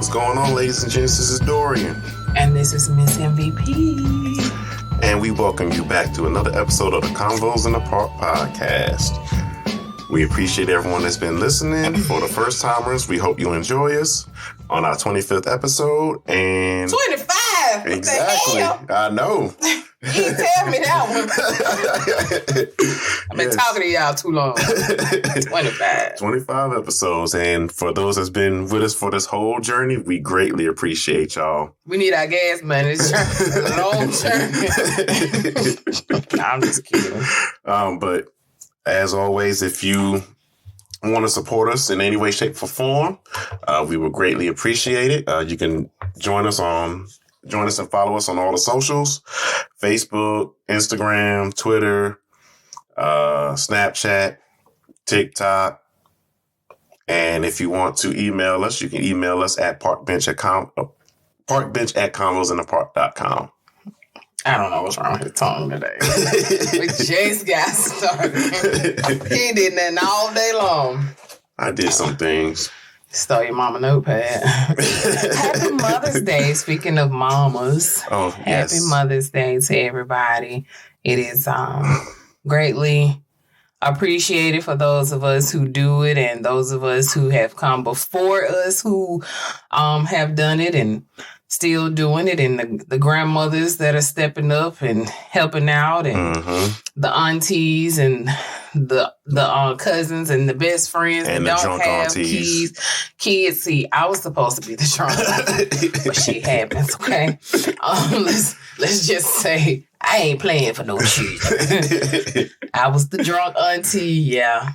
What's going on, ladies and gents? This is Dorian. And this is Miss MVP. And we welcome you back to another episode of the Convos in the Park podcast. We appreciate everyone that's been listening. For the first timers, we hope you enjoy us on our 25th episode. And 25? Exactly. I know. You didn't tell me that one. I've been talking to y'all too long. 25. 25 episodes. And for those that's been with us for this whole journey, we greatly appreciate y'all. We need our gas money. It's a long journey. I'm just kidding. But as always, if you want to support us in any way, shape, or form, we would greatly appreciate it. You can join us and follow us on all the socials: Facebook, Instagram, Twitter, Snapchat, TikTok. And if you want to email us, you can email us at parkbench@convosinthepark.com. I don't know what's wrong with his tongue today. We just got started. He did nothing all day long. I did some things. Stole your mama notepad. Happy Mother's Day. Speaking of mamas. Oh, yes. Happy Mother's Day to everybody. It is greatly appreciated for those of us who do it and those of us who have come before us who have done it and still doing it, and the grandmothers that are stepping up and helping out, and the aunties and the cousins and the best friends and that the don't drunk have aunties. kids. See, I was supposed to be the drunk auntie, but shit happens. Okay, let's just say I ain't playing for no children. I was the drunk auntie. Yeah,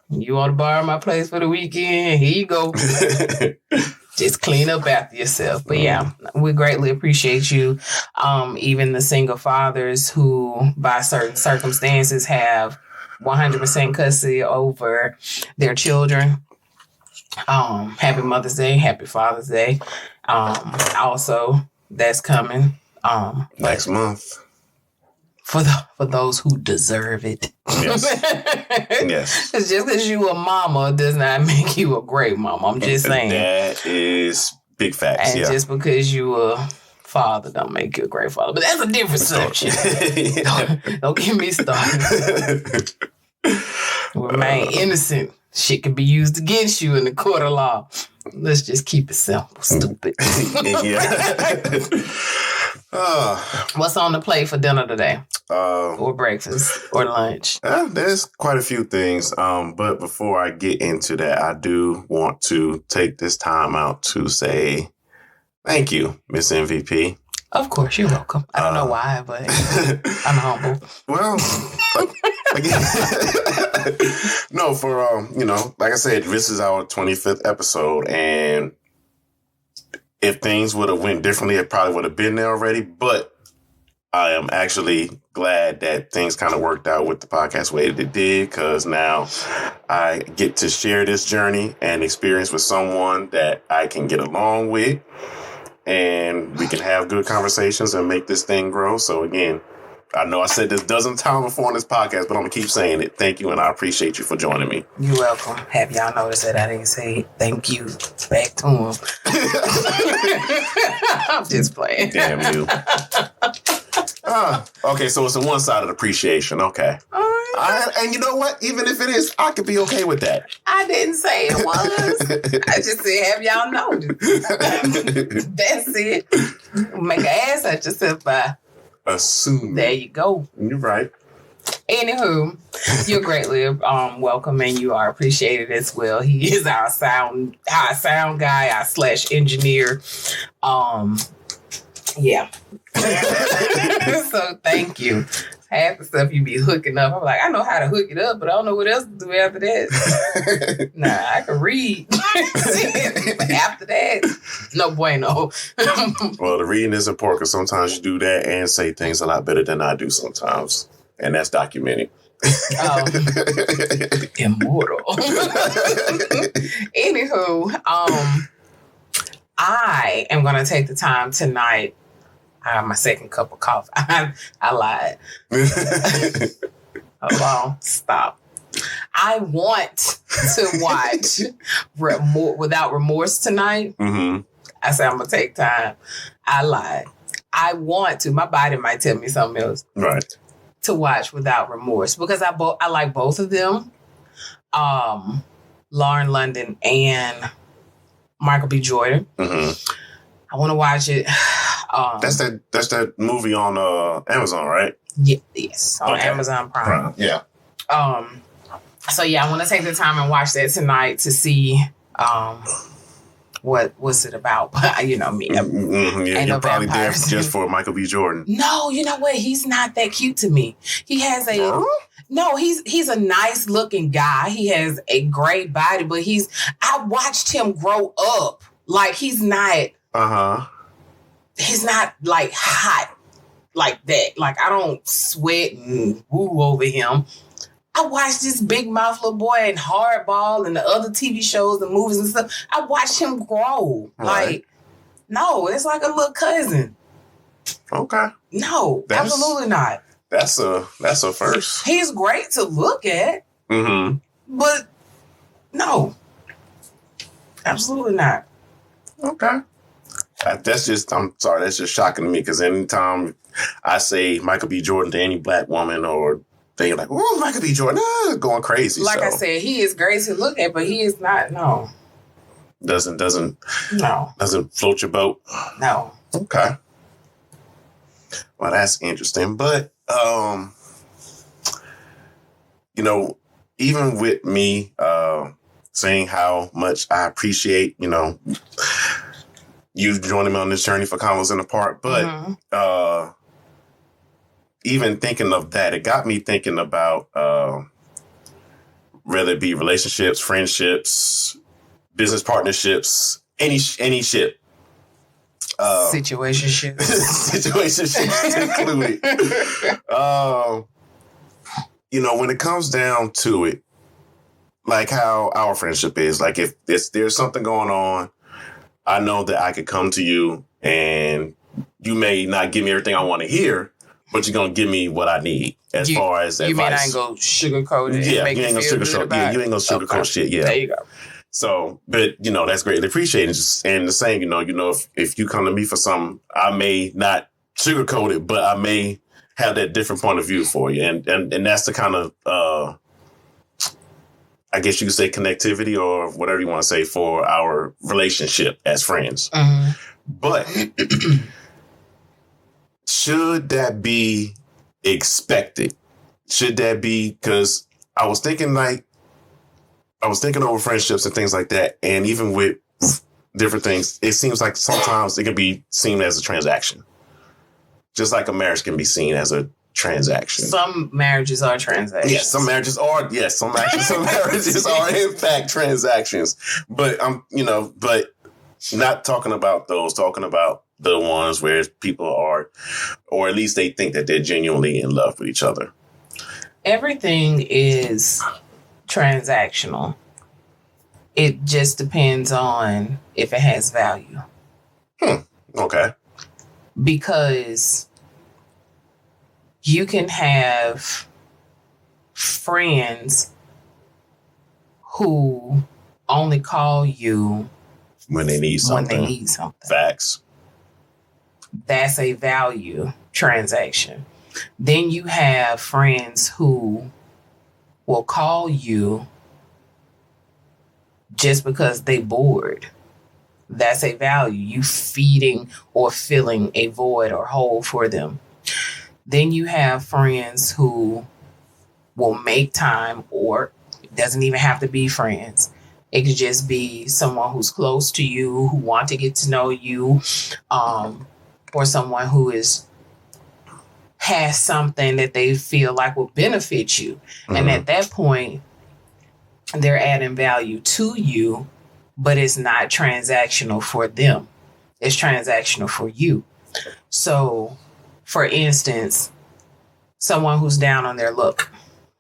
you want to borrow my place for the weekend? Here you go. Just clean up after yourself. But yeah, we greatly appreciate you. Even the single fathers who, by certain circumstances, have 100% custody over their children. Happy Mother's Day. Happy Father's Day. Also, that's coming. Next month. For those who deserve it. Yes. Yes. It's just because you a mama does not make you a great mama. I'm just saying. That is big facts. And just because you a father don't make you a great father. But that's a different subject. Don't get me started. Remain innocent. Shit can be used against you in the court of law. Let's just keep it simple. Stupid. What's on the plate for dinner today? Or breakfast or lunch? There's quite a few things. But before I get into that, I do want to take this time out to say thank you, Miss MVP. Of course, you're welcome. I don't know why, but I'm humble. Well, again, no, for, like I said, this is our 25th episode, and if things would have went differently, it probably would have been there already, but I am actually glad that things kind of worked out with the podcast the way that it did, because now I get to share this journey and experience with someone that I can get along with, and we can have good conversations and make this thing grow. So again, I know I said this dozens of times before on this podcast, but I'm going to keep saying it. Thank you, and I appreciate you for joining me. You're welcome. Have y'all noticed that I didn't say thank you back to him? I'm just playing. Damn you. Okay, so it's a one-sided appreciation. Okay. And you know what? Even if it is, I could be okay with that. I didn't say it was. I just said, have y'all noticed? That's it. Make an ass at yourself by assuming. There you go. You're right. Anywho, you're greatly welcome, and you are appreciated as well. He is our sound guy, our / engineer. Yeah. So thank you. Half the stuff you be hooking up, I'm like, I know how to hook it up, but I don't know what else to do after that. Nah, I can read. But after that, no bueno. Well, the reading is important because sometimes you do that and say things a lot better than I do sometimes. And that's documented. Immortal. Anywho, I am going to take the time tonight. I have my second cup of coffee. I lied. Hold on. Stop. I want to watch Without Remorse tonight. Mm-hmm. I said, I'm going to take time. I lied. I want to. My body might tell me something else. Right. To watch without remorse because I like both of them. Lauren London and Michael B. Jordan. Mm-hmm. I want to watch it. That's that movie on Amazon, right? Yes, on Amazon Prime. Yeah. So yeah, I want to take the time and watch that tonight to see what's it about. But you know me, yeah, you're probably there just for Michael B. Jordan. No, you know what? He's not that cute to me. He has he's a nice looking guy. He has a great body, but I watched him grow up. Like he's not. He's not like hot like that. Like I don't sweat and woo over him. I watched this big mouth little boy and Hardball and the other TV shows and movies and stuff. I watched him grow. Right. Like, no, it's like a little cousin. Okay. No, absolutely not. That's a first. He's great to look at. Mm-hmm. But no. Absolutely not. Okay. That's just shocking to me because anytime I say Michael B. Jordan to any black woman or they're like, oh, Michael B. Jordan, going crazy. Like I said, he is great to look at, but he is not, no. Doesn't float your boat? No. Okay. Well, that's interesting. But, even with me saying how much I appreciate, you joining me on this journey for Convos in the Park, but even thinking of that, it got me thinking about whether it be relationships, friendships, business partnerships, any ship. Situationships. Situationships included. When it comes down to it, like how our friendship is, like if there's something going on, I know that I could come to you and you may not give me everything I want to hear, but you're going to give me what I need as far as advice. You mean I ain't going to sugarcoat it? Yeah, you ain't going to sugarcoat. Yeah, you ain't going to sugarcoat shit. Yeah. There you go. So, but, that's greatly appreciated. And the same, if you come to me for something, I may not sugarcoat it, but I may have that different point of view for you. And that's the kind of, I guess you could say connectivity or whatever you want to say for our relationship as friends. Mm-hmm. But should that be expected? Should that be, because I was thinking over friendships and things like that. And even with different things, it seems like sometimes it can be seen as a transaction. Just like a marriage can be seen as a transaction. Some marriages are transactions. Yes, some marriages are. Yes, some marriages are in fact transactions. But but not talking about those. Talking about the ones where people are, or at least they think that they're genuinely in love with each other. Everything is transactional. It just depends on if it has value. Okay. Because you can have friends who only call you when they need something. Facts. That's a value transaction. Then you have friends who will call you just because they bored. That's a value. You feeding or filling a void or hole for them. Then you have friends who will make time, or it doesn't even have to be friends. It could just be someone who's close to you, who want to get to know you, or someone who has something that they feel like will benefit you. Mm-hmm. And at that point, they're adding value to you, but it's not transactional for them. It's transactional for you. So, for instance, someone who's down on their luck.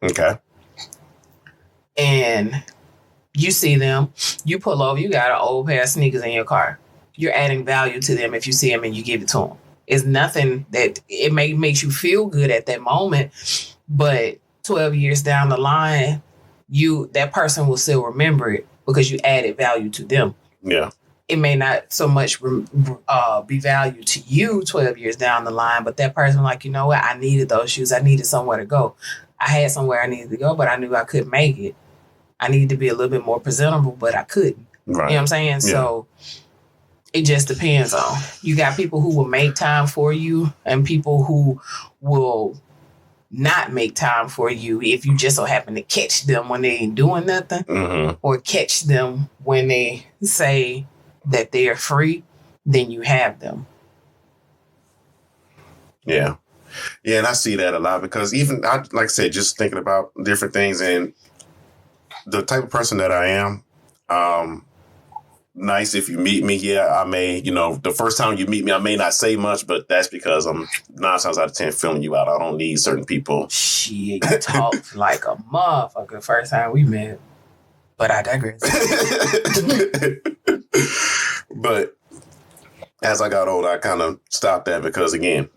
Okay. And you see them, you pull over, you got an old pair of sneakers in your car. You're adding value to them if you see them and you give it to them. It's nothing that it makes you feel good at that moment, but 12 years down the line, that person will still remember it because you added value to them. Yeah. it may not so much be valued to you 12 years down the line, but that person like, you know what? I needed those shoes. I needed somewhere to go. I had somewhere I needed to go, but I knew I couldn't make it. I needed to be a little bit more presentable, but I couldn't. Right. You know what I'm saying? Yeah. So it just depends on. You got people who will make time for you and people who will not make time for you if you just so happen to catch them when they ain't doing nothing, or catch them when they say that they're free, then you have them. Yeah. Yeah, and I see that a lot because even, like I said, just thinking about different things and the type of person that I am, nice if you meet me. Yeah, I may, the first time you meet me, I may not say much, but that's because I'm 9 times out of 10 filling you out. I don't need certain people. Shit, you talk like a motherfucker first time we met. But I digress. But as I got older, I kind of stopped that because, again,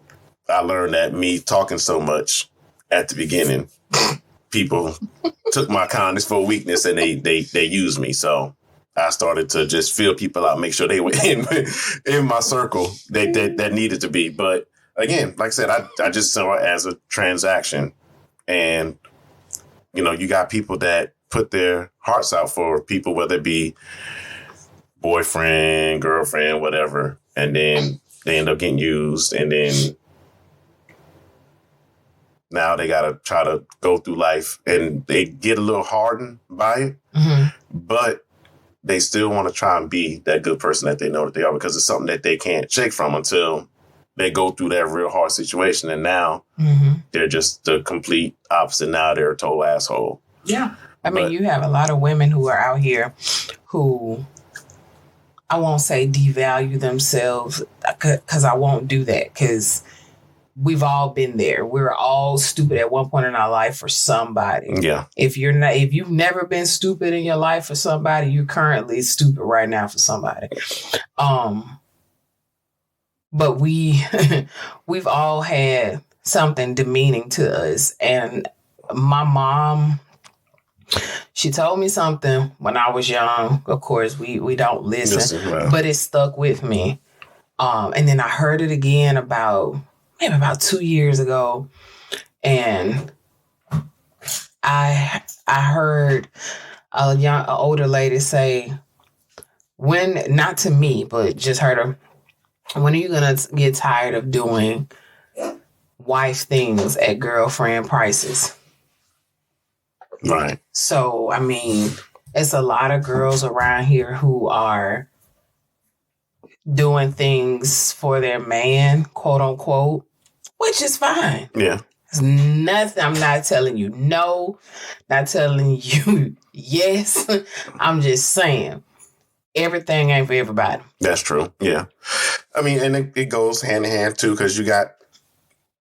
I learned that me talking so much at the beginning, people took my kindness for a weakness and they used me. So I started to just fill people out, make sure they were in my circle that needed to be. But again, like I said, I just saw it as a transaction. And, you got people that put their hearts out for people, whether it be boyfriend, girlfriend, whatever. And then they end up getting used. And then now they got to try to go through life and they get a little hardened by it. But they still want to try and be that good person that they know that they are because it's something that they can't shake from until they go through that real hard situation. And now they're just the complete opposite. Now they're a total asshole. Yeah. I mean, you have a lot of women who are out here who, I won't say devalue themselves because I won't do that because we've all been there. We're all stupid at one point in our life for somebody. Yeah. If you've never been stupid in your life for somebody, you're currently stupid right now for somebody. But we've all had something demeaning to us. And my mom, she told me something when I was young. Of course, we don't listen, but it stuck with me. And then I heard it again maybe about 2 years ago. And I heard an older lady say, not to me, but just heard her, when are you going to get tired of doing wife things at girlfriend prices? Right. So, I mean, it's a lot of girls around here who are doing things for their man, quote unquote, which is fine. Yeah. It's nothing. I'm not telling you no, not telling you yes. I'm just saying everything ain't for everybody. That's true. Yeah. I mean, and it goes hand in hand too, because you got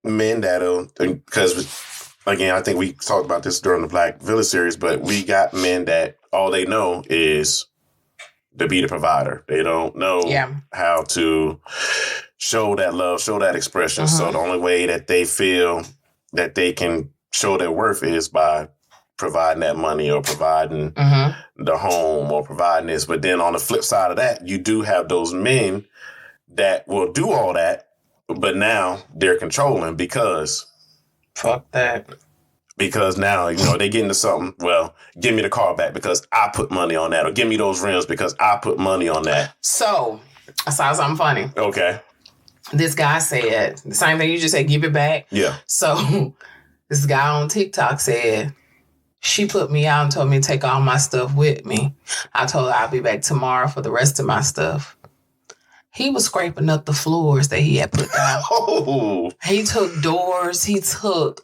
men because again, I think we talked about this during the Black Village series, but we got men that all they know is to be the provider. They don't know how to show that love, show that expression. So the only way that they feel that they can show their worth is by providing that money or providing the home or providing this. But then on the flip side of that, you do have those men that will do all that, but now they're controlling because... Fuck that. Because now, they get into something, well, give me the car back because I put money on that, or give me those rims because I put money on that. So, I saw something funny. Okay. This guy said, the same thing you just said, give it back. Yeah. So, this guy on TikTok said, she put me out and told me to take all my stuff with me. I told her I'll be back tomorrow for the rest of my stuff. He was scraping up the floors that he had put down. Oh. He took doors. He took,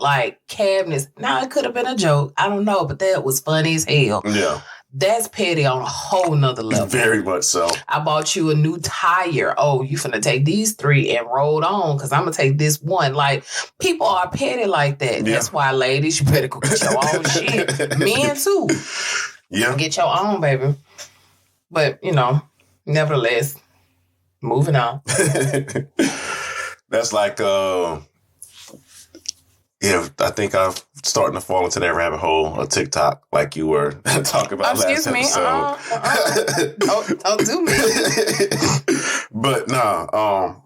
cabinets. Now, it could have been a joke. I don't know, but that was funny as hell. Yeah. That's petty on a whole nother level. Very much so. I bought you a new tire. Oh, you finna take these 3 and roll on because I'm going to take this one. People are petty like that. Yeah. That's why, ladies, you better go get your own shit. Men, too. Yeah. Get your own, baby. But, nevertheless... Moving on. That's like Yeah, I think I'm starting to fall into that rabbit hole of TikTok, like you were talking about last episode. Don't do me. But no,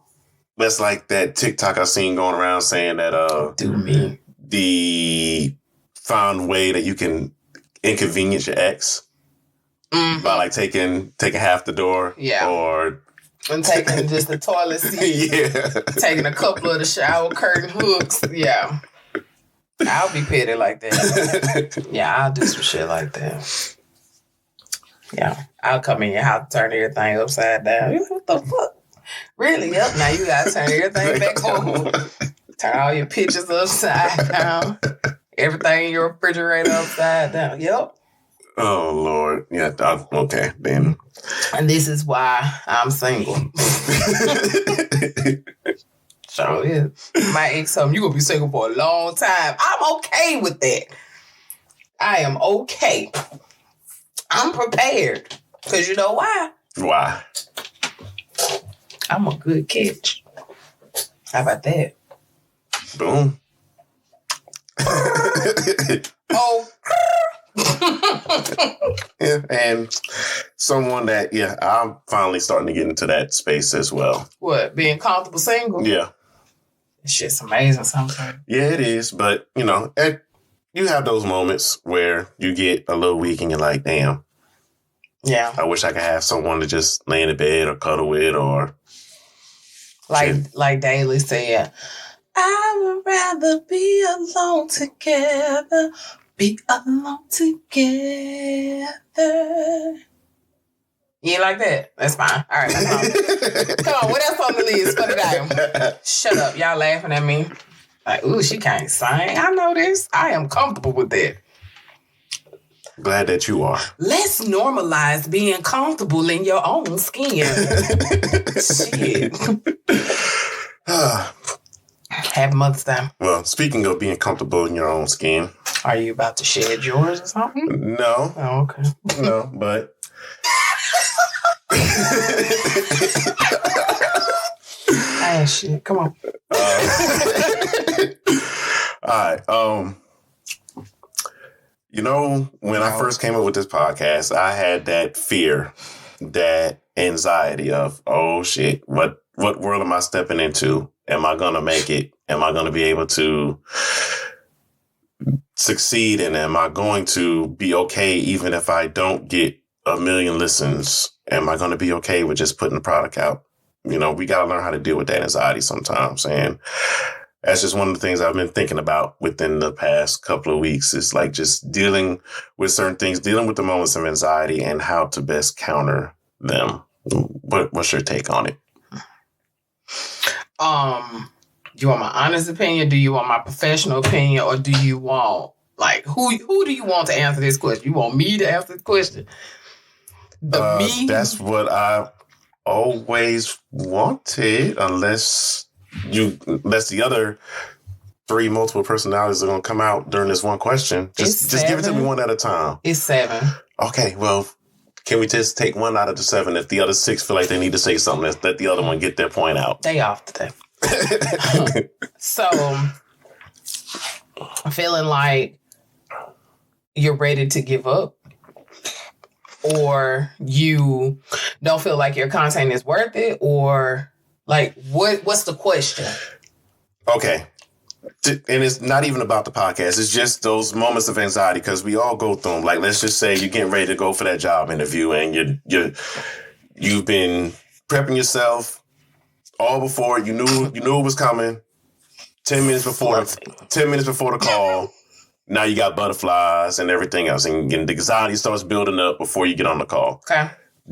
that's like that TikTok I seen going around saying that do me. The found way that you can inconvenience your ex by like taking half the door, or and taking just the toilet seat, taking a couple of the shower curtain hooks, I'll be petty like that. I'll do some shit like that. I'll come in your house, turn everything upside down. What the fuck? Really? Yep. Now you gotta turn everything back home. Turn all your pictures upside down. Everything in your refrigerator upside down. Yep. Oh, Lord. Yeah, okay, then. And this is why I'm single. So, my ex told me, you're going to be single for a long time. I'm okay with that. I am okay. I'm prepared. Because you know why? Why? I'm a good catch. How about that? Boom. Oh. Yeah, and someone that, I'm finally starting to get into that space as well. What, being comfortable single? Yeah. It's just amazing sometimes. Yeah, it is. But, you have those moments where you get a little weak and you're like, damn. Yeah. I wish I could have someone to just lay in the bed or cuddle with or... Like Daly said, I would rather be alone together. Be alone together. You ain't like that? That's fine. All right, that's fine. Come on, what else on the list for today? Shut up. Y'all laughing at me. Like, ooh, she can't sing. I know this. I am comfortable with that. Glad that you are. Let's normalize being comfortable in your own skin. Shit. Happy Mother's Day. Well, speaking of being comfortable in your own skin. Are you about to shed yours or something? No. Oh, okay. No, but... Shit. Come on. All right. When I first came up with this podcast, I had that fear, that anxiety of, oh shit, what world am I stepping into? Am I going to make it? Am I going to be able to succeed? And am I going to be okay even if I don't get 1 million listens? Am I going to be okay with just putting the product out? We got to learn how to deal with that anxiety sometimes. And that's just one of the things I've been thinking about within the past couple of weeks. Is like just dealing with certain things, dealing with the moments of anxiety and how to best counter them. What's your take on it? Do you want my honest opinion? Do you want my professional opinion? Or do you want, who do you want to answer this question? You want me to answer this question? Me? That's what I always wanted, unless the other 3 multiple personalities are going to come out during this one question. Just give it to me one at a time. It's 7. Okay, well, can we just take 1 out of the 7? If the other 6 feel like they need to say something, let's let the other one get their point out. They off today. So, I'm feeling like you're ready to give up, or you don't feel like your content is worth it, or what's the question? Okay. And it's not even about the podcast. It's just those moments of anxiety, because we all go through them. Like, let's just say you're getting ready to go for that job interview and you've been prepping yourself all before. You knew it was coming. 10 minutes before the call. Now you got butterflies and everything else, and the anxiety starts building up before you get on the call. Okay.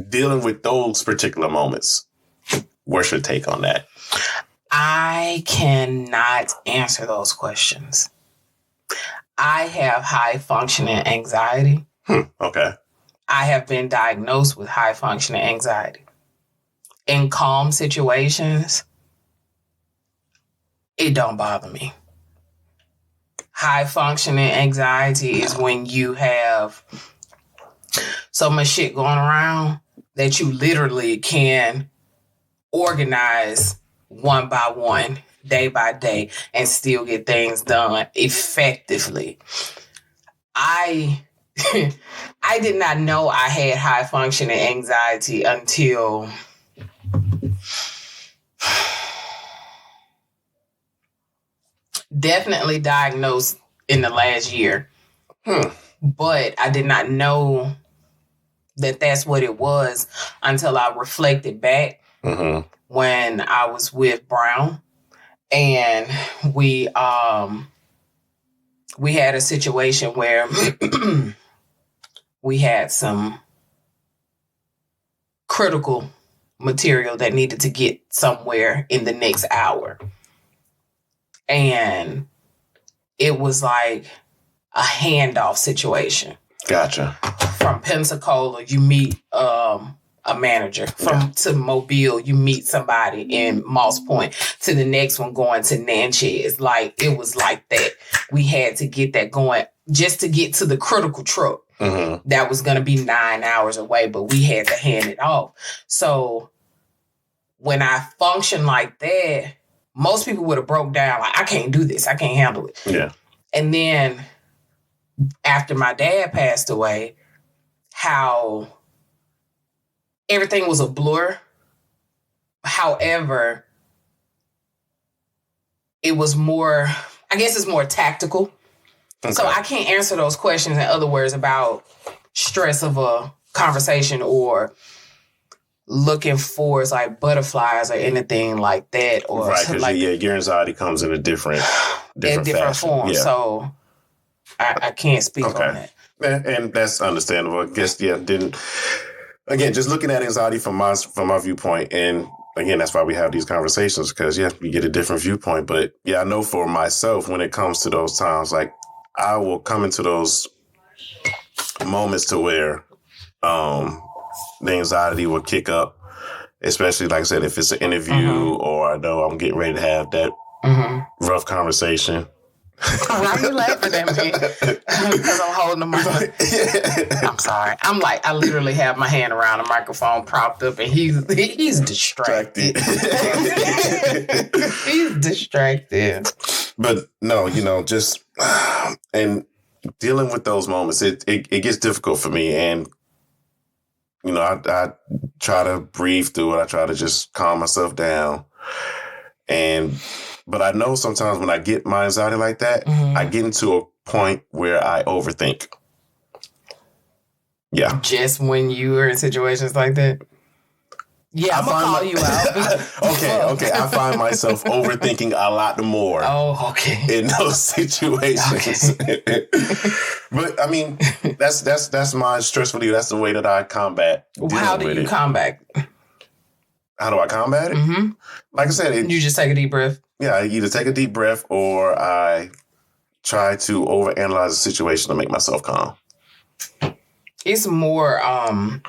Dealing with those particular moments. What's your take on that? I cannot answer those questions. I have high functioning anxiety. Okay. I have been diagnosed with high functioning anxiety. In calm situations, it don't bother me. High functioning anxiety is when you have so much shit going around that you literally can organize one by one day by day and still get things done effectively. I did not know I had high functioning anxiety until definitely diagnosed in the last year. But I did not know that that's what it was until I reflected back when I was with Brown, and we had a situation where we had some critical material that needed to get somewhere in the next hour. And it was like a handoff situation. Gotcha. From Pensacola, you meet a manager. To Mobile, you meet somebody in Moss Point. To the next one going to Natchez. Like, it was like that. We had to get that going just to get to the critical truck. That was going to be 9 hours away, but we had to hand it off. So when I function like that, most people would have broke down. Like, I can't do this. I can't handle it. Yeah. And then after my dad passed away, how everything was a blur. However, it was more, I guess it's more tactical. Okay. So I can't answer those questions, in other words, about stress of a conversation or looking for like butterflies or anything like that. Or right, because like, your anxiety comes in a different form. Yeah. So I can't speak on that. And that's understandable. I guess, again, just looking at anxiety from my viewpoint, and again, that's why we have these conversations, because, we get a different viewpoint. But, I know for myself, when it comes to those times, like, I will come into those moments to where the anxiety will kick up, especially, like I said, if it's an interview or I know I'm getting ready to have that rough conversation. Why are you laughing at me? Because I'm holding the mic. I'm sorry. I'm like, I literally have my hand around the microphone propped up, and he's distracted. He's distracted. But no, just and dealing with those moments, it gets difficult for me, and I try to breathe through it. I try to just calm myself down, but I know sometimes when I get my anxiety like that, I get into a point where I overthink. Yeah. Just when you are in situations like that? Yeah, I'm going to call you out. Okay. I find myself overthinking a lot more. Oh, okay. In those situations. Okay. But, I mean, that's my stress relief. That's the way that I combat. How do you combat? How do I combat it? Like I said, you just take a deep breath. Yeah, I either take a deep breath or I try to overanalyze the situation to make myself calm. It's more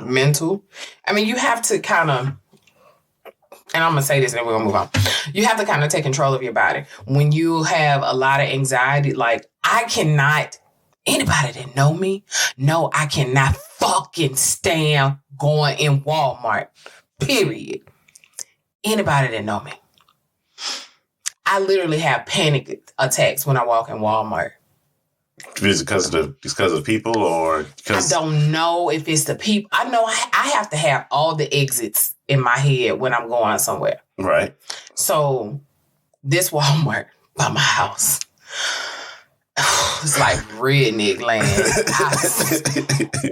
mental. I mean, you have to kind of, and I'm going to say this and then we're going to move on. You have to kind of take control of your body. When you have a lot of anxiety, like anybody that know me, no, I cannot fucking stand going in Walmart, period. Anybody that know me. I literally have panic attacks when I walk in Walmart. Is it because of the people, or I don't know if it's the people. I know I have to have all the exits in my head when I'm going somewhere. Right. So this Walmart by my house, it's like redneck land. I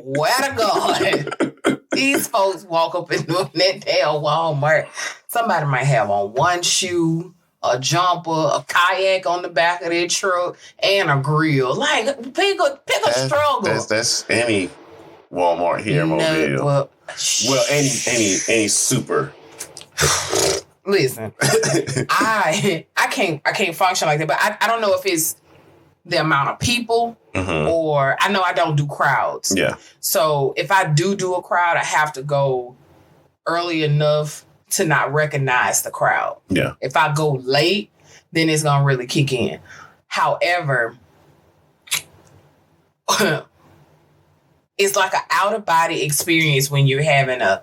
swear to God, these folks walk up in that damn Walmart. Somebody might have on one shoe, a jumper, a kayak on the back of their truck, and a grill. Like, pick a struggle. That's any Walmart here in Mobile. Well, any super. Listen, I can't function like that. But I don't know if it's the amount of people or I know I don't do crowds. Yeah. So if I do a crowd, I have to go early enough to not recognize the crowd. Yeah. If I go late, then it's going to really kick in. However, it's like an out-of-body experience when you're having an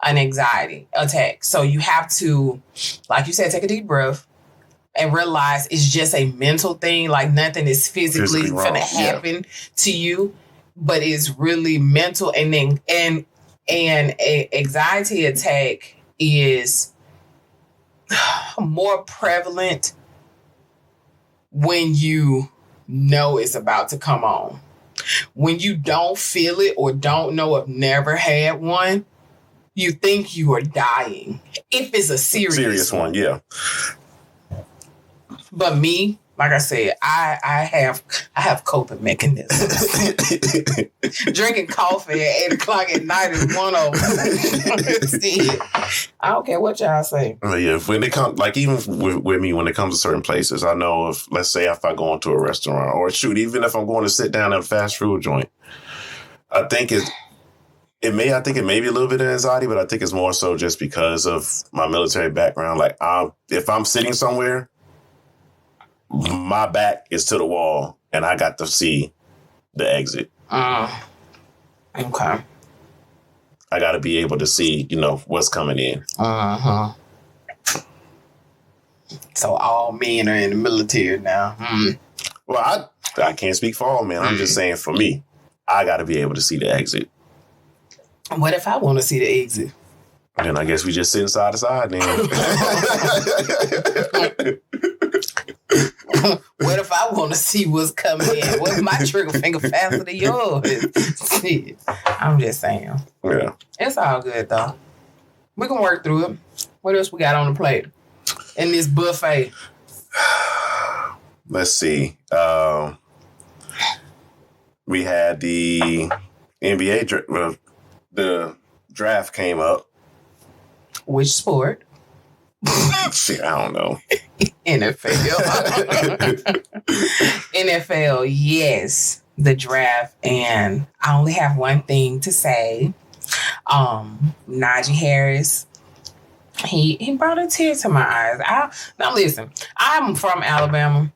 anxiety attack. So you have to, like you said, take a deep breath and realize it's just a mental thing. Like nothing is physically wrong. gonna happen to you, but it's really mental. And then a anxiety attack is more prevalent when you know it's about to come on. When you don't feel it or don't know or never had one, you think you are dying. If it's a serious one, yeah. But me, like I said, I have coping mechanisms. Drinking coffee at 8 o'clock at night is one of them. I don't care what y'all say. Yeah, when it comes, like even with me, when it comes to certain places, I know if, let's say, if I go into a restaurant or shoot, even if I'm going to sit down at a fast food joint, I think it may be a little bit of anxiety, but I think it's more so just because of my military background. Like, if I'm sitting somewhere, my back is to the wall, and I got to see the exit. Okay. I got to be able to see, what's coming in. So all men are in the military now. Well, I can't speak for all men. I'm just saying for me, I got to be able to see the exit. What if I want to see the exit? Then I guess we just sit side to side then. What if I want to see what's coming in? What if my trigger finger faster than yours? Shit. I'm just saying. Yeah. It's all good, though. We can work through it. What else we got on the plate in this buffet? Let's see. We had the NBA the draft came up. Which sport? Shit, I don't know. NFL. NFL, yes. The draft. And I only have one thing to say. Najee Harris, he brought a tear to my eyes. Now listen, I'm from Alabama.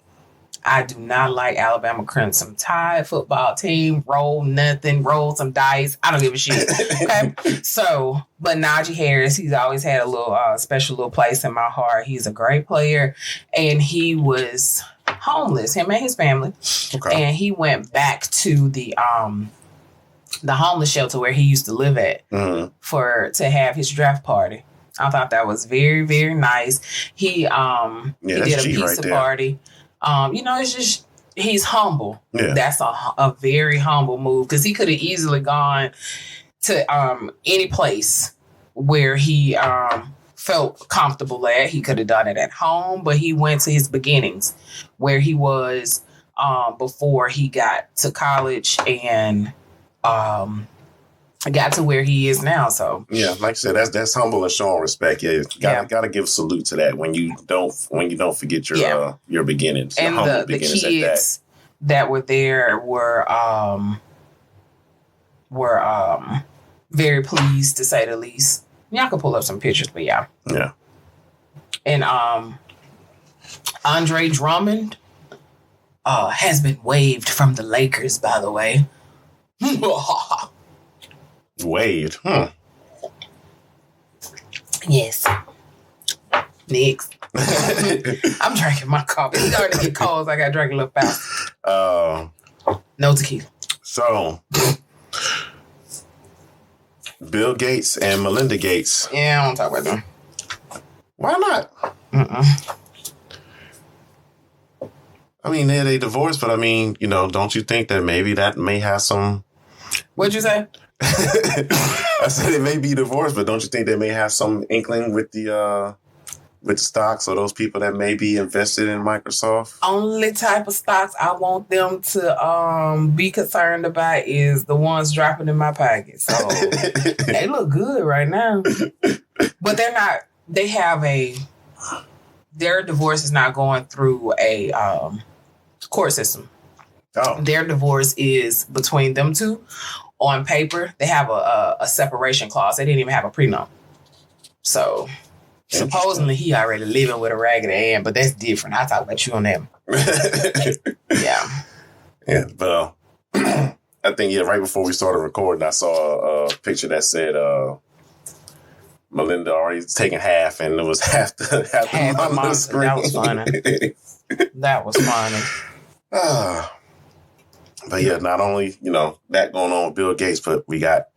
I do not like Alabama Crimson Tide football team. Roll some dice. I don't give a shit. Okay. So, but Najee Harris, he's always had a little special little place in my heart. He's a great player, and he was homeless. Him and his family, and he went back to the homeless shelter where he used to live at to have his draft party. I thought that was very, very nice. He did a pizza party. It's just, he's humble. Yeah. That's a very humble move because he could have easily gone to any place where he felt comfortable at. He could have done it at home, but he went to his beginnings where he was before he got to college and got to where he is now. So yeah, like I said, that's humble and showing respect. Yeah, gotta give salute to that when you don't forget your beginnings. And the kids that were there were very pleased, to say the least. Y'all can pull up some pictures, but yeah. And Andre Drummond has been waived from the Lakers, by the way. Waived, Yes. Next. I'm drinking my coffee. It's starting to get cold, so I got to drink a little fast. No tequila. So, Bill Gates and Melinda Gates. Yeah, I don't talk about them. Why not? I mean, they divorced, but I mean, don't you think that maybe that may have some... What'd you say? I said it may be divorced, but don't you think they may have some inkling with the stocks or those people that may be invested in Microsoft? Only type of stocks I want them to be concerned about is the ones dropping in my pocket. So they look good right now, but they're not. They have their divorce is not going through a court system. Oh. Their divorce is between them two. On paper, they have a separation clause. They didn't even have a prenup. So, supposedly, he already living with a raggedy Ann, but that's different. I'll talk about you on that. Yeah. Yeah, but I think, right before we started recording, I saw a picture that said Melinda already taken half, and it was half the monitor screen. That was funny. That was funny. But yeah, not only, that going on with Bill Gates, but we got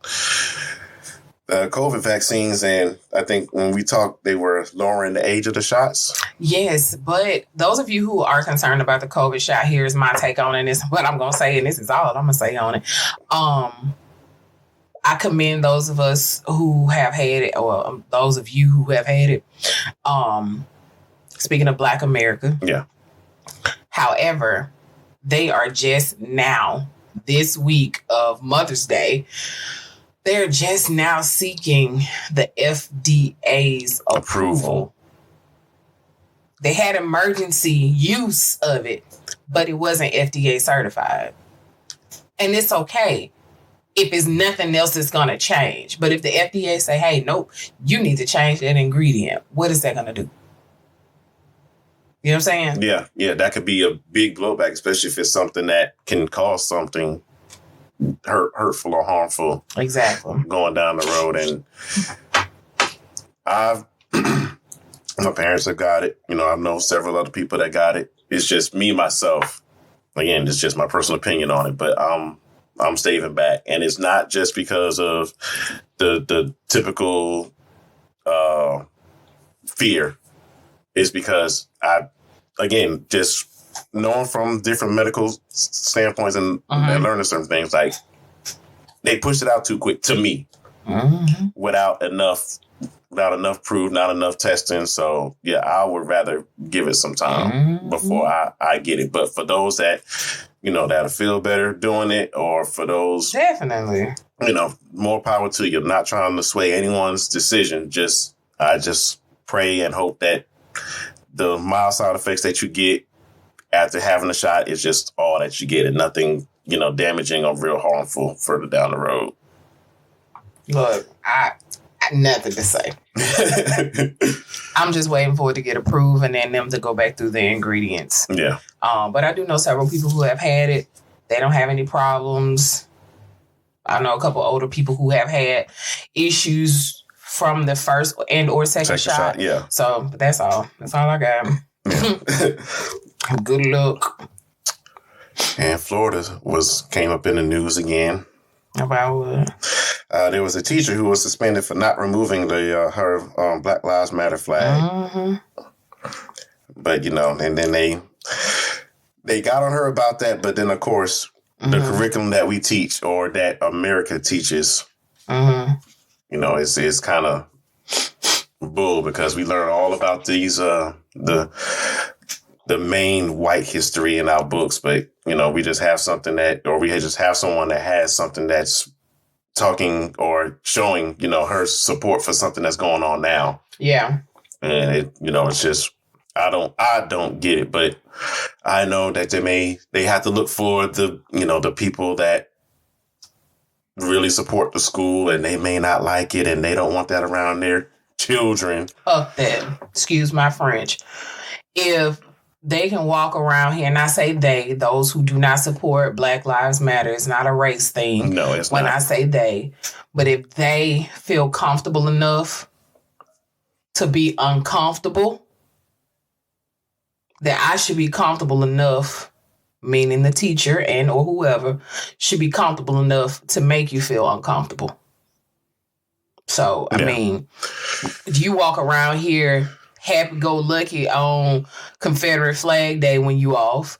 COVID vaccines. And I think when we talked, they were lowering the age of the shots. Yes, but those of you who are concerned about the COVID shot, here's my take on it. This is what I'm going to say, and this is all I'm going to say on it. I commend those of us who have had it, or those of you who have had it. Speaking of Black America. Yeah. However, they are just now, this week of Mother's Day, they're just now seeking the FDA's approval. They had emergency use of it, but it wasn't FDA certified. And it's okay if it's nothing else that's going to change. But if the FDA say, hey, nope, you need to change that ingredient, what is that going to do? You know what I'm saying? Yeah, that could be a big blowback, especially if it's something that can cause something hurtful or harmful. Exactly. Going down the road. And my parents have got it. I know several other people that got it. It's just me, myself. Again, it's just my personal opinion on it, but I'm staving back. And it's not just because of the typical fear. It's because just knowing from different medical standpoints and learning certain things, like they pushed it out too quick to me without enough proof, not enough testing. So yeah, I would rather give it some time before I get it. But for those that, that'll feel better doing it, or for those definitely, more power to you. I'm not trying to sway anyone's decision. I just pray and hope that the mild side effects that you get after having a shot is just all that you get, and nothing, damaging or real harmful further down the road. Look, I nothing to say. I'm just waiting for it to get approved and then them to go back through the ingredients. Yeah. But I do know several people who have had it. They don't have any problems. I know a couple older people who have had issues from the first and or second shot. Yeah. So that's all. That's all I got. Yeah. Good luck. And Florida came up in the news again. About what? There was a teacher who was suspended for not removing her Black Lives Matter flag. But and then they got on her about that. But then of course the curriculum that we teach, or that America teaches, it's kind of bull, because we learn all about these the main white history in our books, but we just have something we just have someone that has something that's talking or showing her support for something that's going on now. Yeah. And it's just I don't get it, but I know that they have to look for the people that really support the school, and they may not like it, and they don't want that around their children. Up that, excuse my French. If they can walk around here, and I say those who do not support Black Lives Matter, it's not a race thing. No, it's when not. I say they, but if they feel comfortable enough to be uncomfortable, that I should be comfortable enough, meaning the teacher and or whoever should be comfortable enough to make you feel uncomfortable. So, I mean, do you walk around here happy-go-lucky on Confederate Flag Day when you off,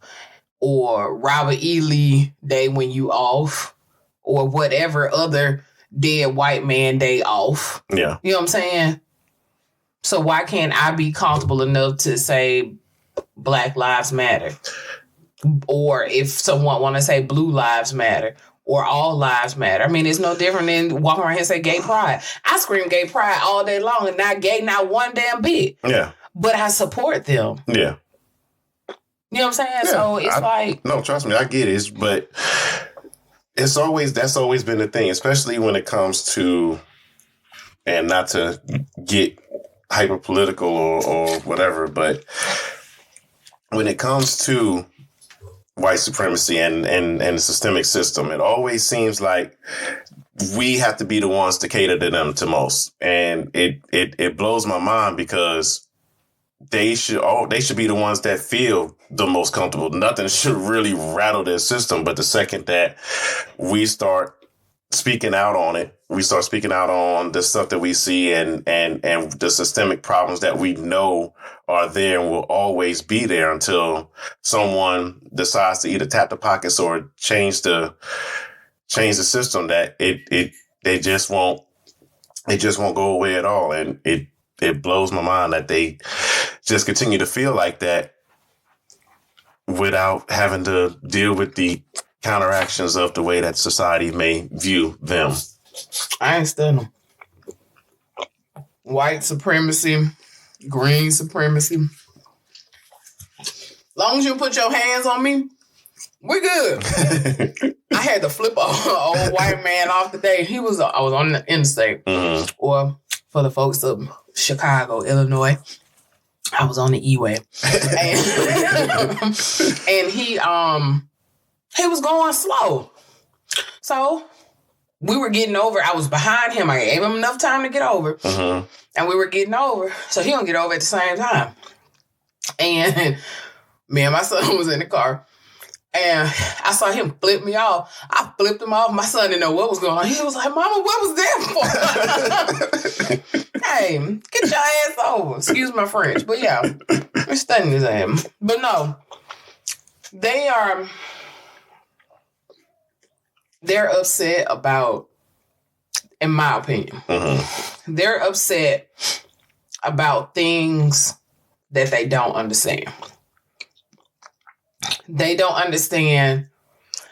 or Robert E. Lee Day when you off, or whatever other dead white man day off? Yeah. You know what I'm saying? So why can't I be comfortable enough to say Black Lives Matter? Or if someone want to say Blue Lives Matter, or All Lives Matter. I mean, it's no different than walking around here and say gay pride. I scream gay pride all day long, and not gay, not one damn bit. Yeah. But I support them. Yeah. You know what I'm saying? Yeah. So it's No, trust me, I get it. But that's always been the thing, especially when it comes to, and not to get hyper political or whatever, but when it comes to white supremacy and the systemic system, it always seems like we have to be the ones to cater to them to most. And it blows my mind because they should be the ones that feel the most comfortable. Nothing should really rattle their system. But the second that we start speaking out on it, we start speaking out on the stuff that we see and the systemic problems that we know are there and will always be there until someone decides to either tap the pockets or change the system, that they just won't go away at all. And it blows my mind that they just continue to feel like that without having to deal with the counteractions of the way that society may view them. I ain't studying them. White supremacy, green supremacy. Long as you put your hands on me, we're good. I had to flip an old white man off today. I was on the interstate. Mm-hmm. Or for the folks of Chicago, Illinois, I was on the E-way. And he was going slow. So we were getting over. I was behind him. I gave him enough time to get over. Mm-hmm. And we were getting over. So he don't get over at the same time. And me and my son was in the car. And I saw him flip me off. I flipped him off. My son didn't know what was going on. He was like, Mama, what was that for? Hey, get your ass over. Excuse my French. But yeah, we're studying his ass. But no, they're upset about, in my opinion, they're upset about things that they don't understand. They don't understand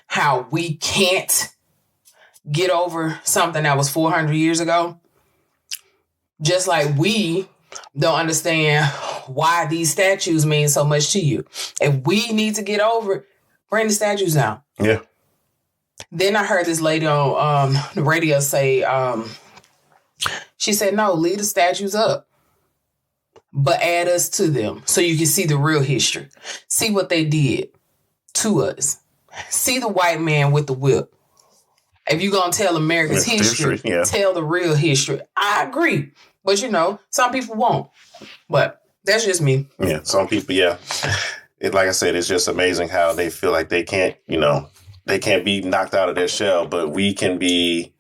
how we can't get over something that was 400 years ago. Just like we don't understand why these statues mean so much to you. If we need to get over it, bring the statues down. Yeah. Then I heard this lady on the radio say, she said, no, leave the statues up, but add us to them so you can see the real history. See what they did to us. See the white man with the whip. If you're going to tell America's history, tell the real history. I agree. But, some people won't. But that's just me. Yeah, some people, yeah. Like I said, it's just amazing how they feel like they can't, they can't be knocked out of their shell, but we can be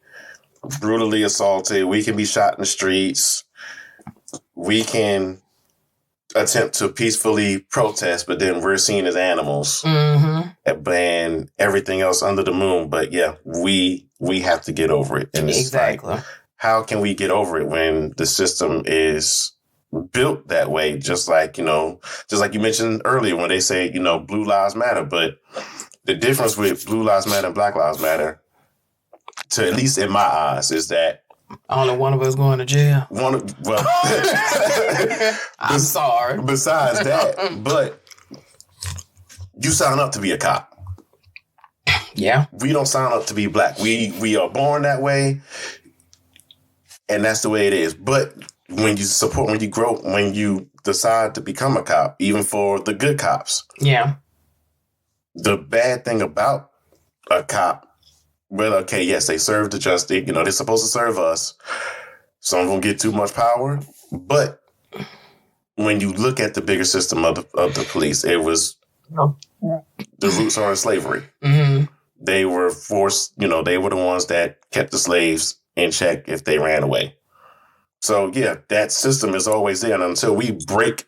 brutally assaulted. We can be shot in the streets. We can attempt to peacefully protest, but then we're seen as animals. Mm-hmm. And everything else under the moon. But yeah, we have to get over it. And it's exactly. Like, how can we get over it when the system is built that way? Just like you mentioned earlier when they say, Blue Lives Matter. But the difference with Blue Lives Matter and Black Lives Matter, to at least in my eyes, is that only one of us going to jail. I'm sorry. Besides that, but you sign up to be a cop. Yeah. We don't sign up to be black. We are born that way, and that's the way it is. But when you decide to become a cop, even for the good cops. Yeah. The bad thing about a cop, well, okay, yes, they serve the justice. They're supposed to serve us. Some of them get too much power. But when you look at the bigger system of the police, it was the roots are in slavery. Mm-hmm. They were forced, they were the ones that kept the slaves in check if they ran away. So, yeah, that system is always there. And until we break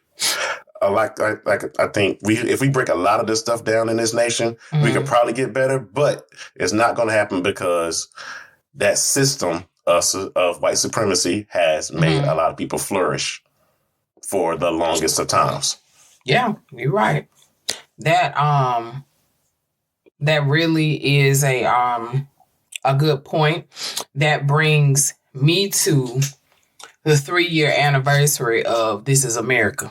I think if we break a lot of this stuff down in this nation, we could probably get better, but it's not going to happen because that system of white supremacy has made a lot of people flourish for the longest of times. Yeah, you're right. That really is a good point. That brings me to the 3-year anniversary of This Is America.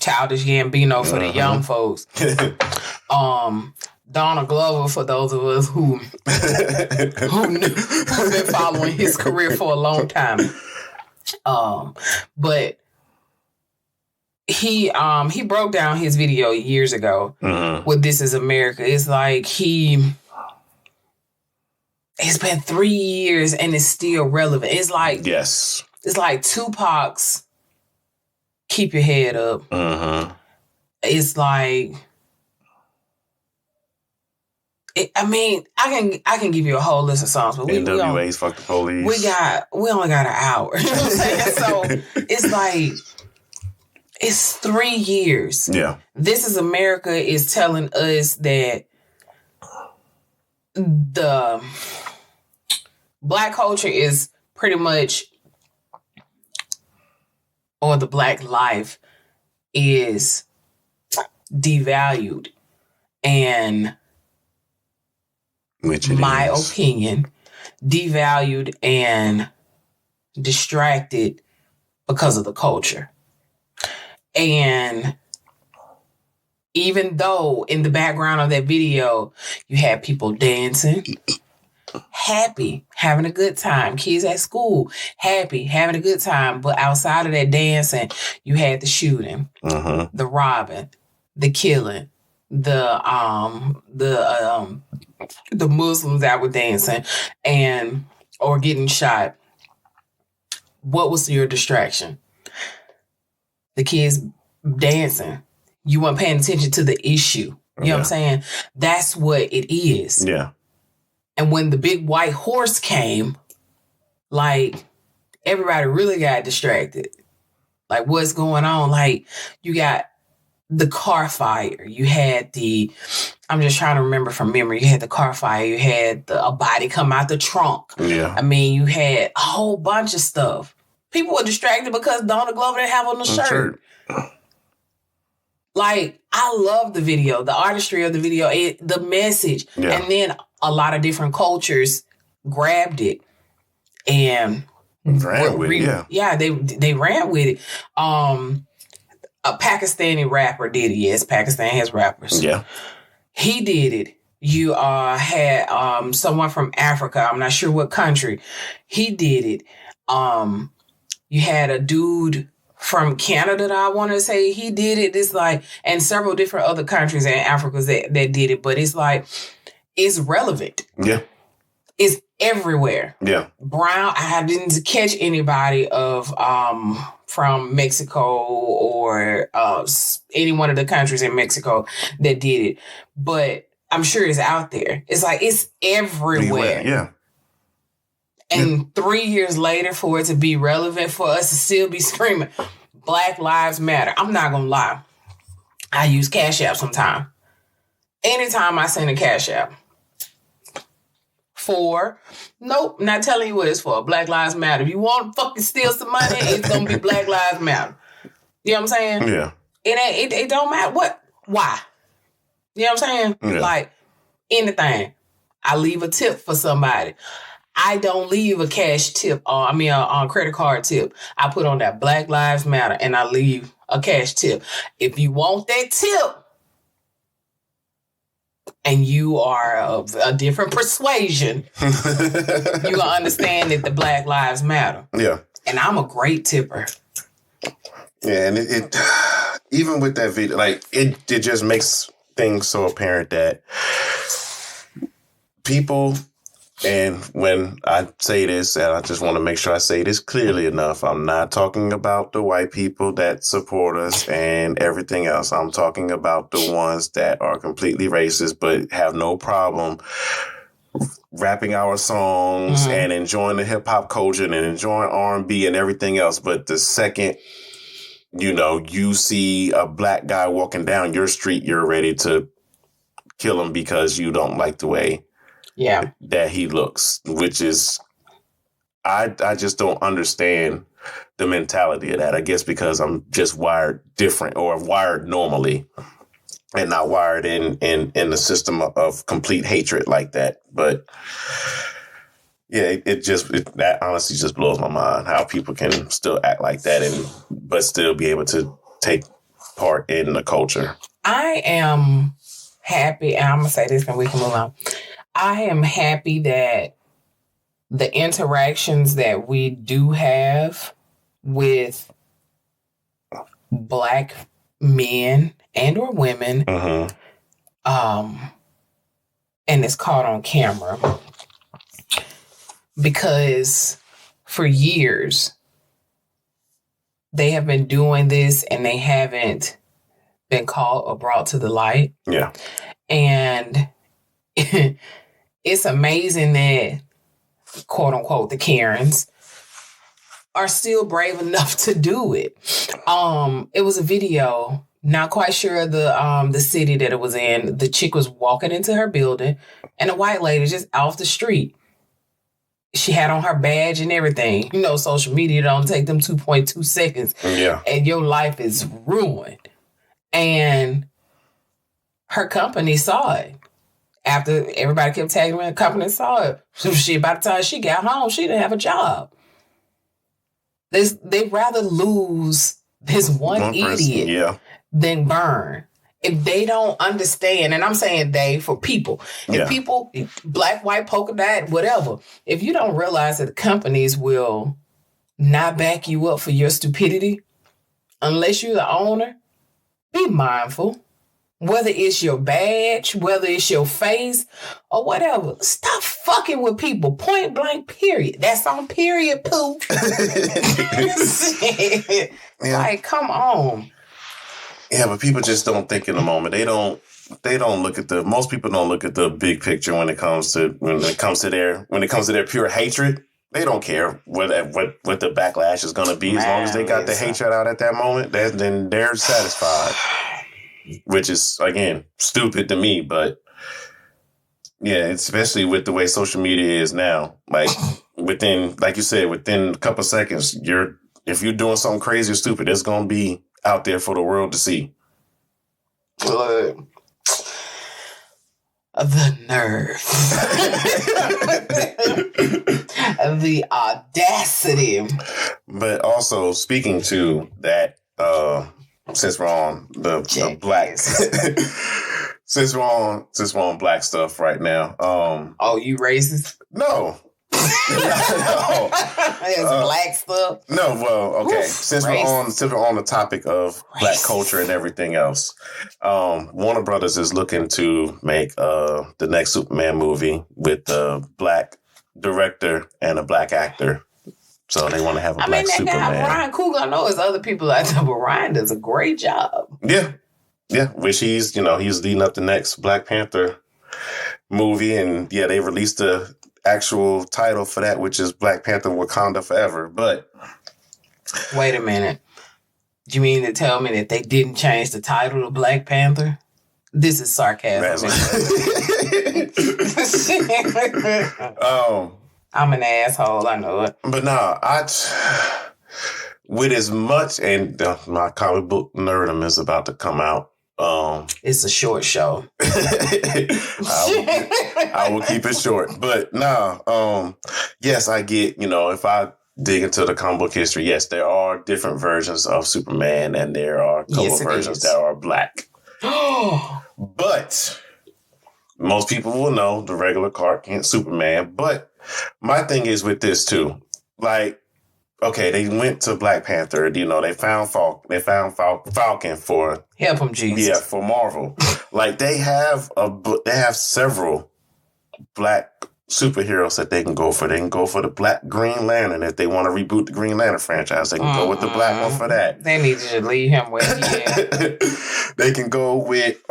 Childish Gambino for the young folks. Donald Glover for those of us who've been following his career for a long time. But he broke down his video years ago with This Is America. It's like he It's been 3 years and it's still relevant. It's like yes, it's like Tupac's "Keep Your Head Up." Mm-hmm. It's like, I can give you a whole list of songs, but NWA's "Fuck the Police." we only got an hour. You know what I'm saying? So it's like, it's 3 years. Yeah. This Is America is telling us that the Black culture is pretty much, or the Black life is devalued, and my opinion, devalued and distracted because of the culture. And even though in the background of that video, you had people dancing, happy, having a good time, kids at school, happy, having a good time. But outside of that dancing, you had the shooting, the robbing, the killing, the Muslims that were dancing or getting shot. What was your distraction? The kids dancing. You weren't paying attention to the issue. You know what I'm saying? That's what it is. Yeah. And when the big white horse came, like, everybody really got distracted. Like, what's going on? Like, you got the car fire. You had I'm just trying to remember from memory. You had the car fire. You had a body come out the trunk. Yeah. I mean, you had a whole bunch of stuff. People were distracted because Donna Glover didn't have on the shirt. Like, I love the video, the artistry of the video, the message. Yeah. And then a lot of different cultures grabbed it and ran with it. Yeah, they ran with it. A Pakistani rapper did it. Yes, Pakistan has rappers. Yeah. He did it. You had someone from Africa. I'm not sure what country. He did it. You had a dude from Canada that I want to say he did it. It's like, and several different other countries in Africa that did it. But it's like, it's relevant. Yeah. It's everywhere. Yeah. Brown, I didn't catch anybody from Mexico or any one of the countries in Mexico that did it. But I'm sure it's out there. It's like, it's everywhere. Yeah. And 3 years later, for it to be relevant, for us to still be screaming, Black Lives Matter. I'm not going to lie. I use Cash App sometimes. Anytime I send a Cash App. Nope, not telling you what it's for. Black Lives Matter. If you want to fucking steal some money, it's going to be Black Lives Matter. You know what I'm saying? Yeah. It don't matter. Why? You know what I'm saying? Yeah. Like, anything. I leave a tip for somebody. I don't leave a cash tip, a credit card tip. I put on that Black Lives Matter and I leave a cash tip. If you want that tip and you are of a different persuasion, you're going to understand that the Black Lives Matter. Yeah. And I'm a great tipper. Yeah, and it even with that video, like, it just makes things so apparent that people... And when I say this, and I just want to make sure I say this clearly enough, I'm not talking about the white people that support us and everything else. I'm talking about the ones that are completely racist but have no problem rapping our songs and enjoying the hip hop culture and enjoying R&B and everything else. But the second, you see a black guy walking down your street, you're ready to kill him because you don't like the way that he looks, which is, I just don't understand the mentality of that. I guess because I'm just wired different, or wired normally and not wired in the system of complete hatred like that. But yeah, that honestly just blows my mind how people can still act like that but still be able to take part in the culture. I am happy, and I'm going to say this and we can move on. I am happy that the interactions that we do have with Black men and or women, and it's caught on camera, because for years they have been doing this and they haven't been caught or brought to the light. Yeah. And it's amazing that, quote unquote, the Karens are still brave enough to do it. It was a video, not quite sure the city that it was in. The chick was walking into her building and a white lady just off the street. She had on her badge and everything. You know, social media don't take them 2.2 seconds. Yeah. And your life is ruined. And her company saw it. After everybody kept tagging her, the company saw it. So by the time she got home, she didn't have a job. They'd rather lose this one idiot than burn. If they don't understand, and I'm saying they for people, if people, black, white, polka dot, whatever, if you don't realize that the companies will not back you up for your stupidity, unless you're the owner, be mindful. Whether it's your badge, whether it's your face, or whatever. Stop fucking with people. Point blank, period. That's on period, poo. Like, come on. Yeah, but people just don't think in the moment. They don't look at most people don't look at the big picture when it comes to their pure hatred. They don't care what the backlash is going to be. As long as they got the hatred out at that moment, then they're satisfied. Which is, again, stupid to me, but yeah, especially with the way social media is now. Like like you said, within a couple of seconds, if you're doing something crazy or stupid, it's going to be out there for the world to see. The nerve. The audacity. But also, speaking to that, since we're on the black, since we're on black stuff right now. You racist? No. No. It's black stuff. No, well, okay. Oof, since we're on the topic of black culture and everything else, Warner Brothers is looking to make the next Superman movie with a black director and a black actor. So they want to have a black Superman. Ryan Coogler, I know there's other people out there, but Ryan does a great job. Yeah. Yeah. Which he's leading up the next Black Panther movie. And yeah, they released the actual title for that, which is Black Panther Wakanda Forever. But wait a minute. Do you mean to tell me that they didn't change the title to Black Panther? This is sarcasm. I'm an asshole, I know it. But no, with as much, and my comic book nerdum is about to come out. It's a short show. I will keep it short. But no, yes, I get, if I dig into the comic book history, yes, there are different versions of Superman and there are a couple versions that are black. But most people will know the regular Clark Kent Superman. But my thing is with this too, like, okay, they went to Black Panther. They found Falcon for help him, Jesus. Yeah, for Marvel. Like they have several black superheroes that they can go for. They can go for the Black Green Lantern if they want to reboot the Green Lantern franchise. They can go with the black one for that. They need to leave him with. Yeah. They can go with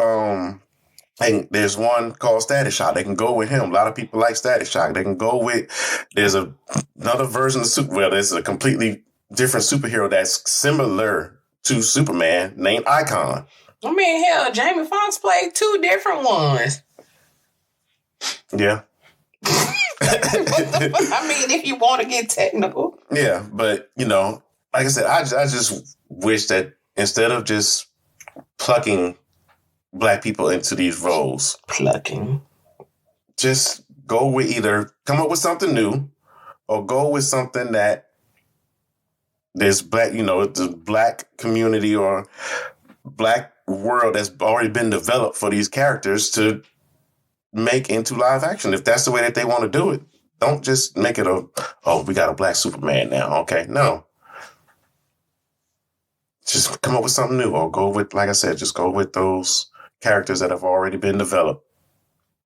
and there's one called Static Shock. They can go with him. A lot of people like Static Shock. They can go with, there's another version of there's a completely different superhero that's similar to Superman named Icon. I mean, hell, Jamie Foxx played 2 different ones. Yeah. I mean, if you want to get technical. Yeah, but, like I said, I just wish that instead of just plucking black people into these roles. Just go with either come up with something new or go with something that there's black, the black community or black world that's already been developed for these characters to make into live action. If that's the way that they want to do it, don't just make it we got a black Superman now. Okay. No. Just come up with something new or go with, like I said, just go with those characters that have already been developed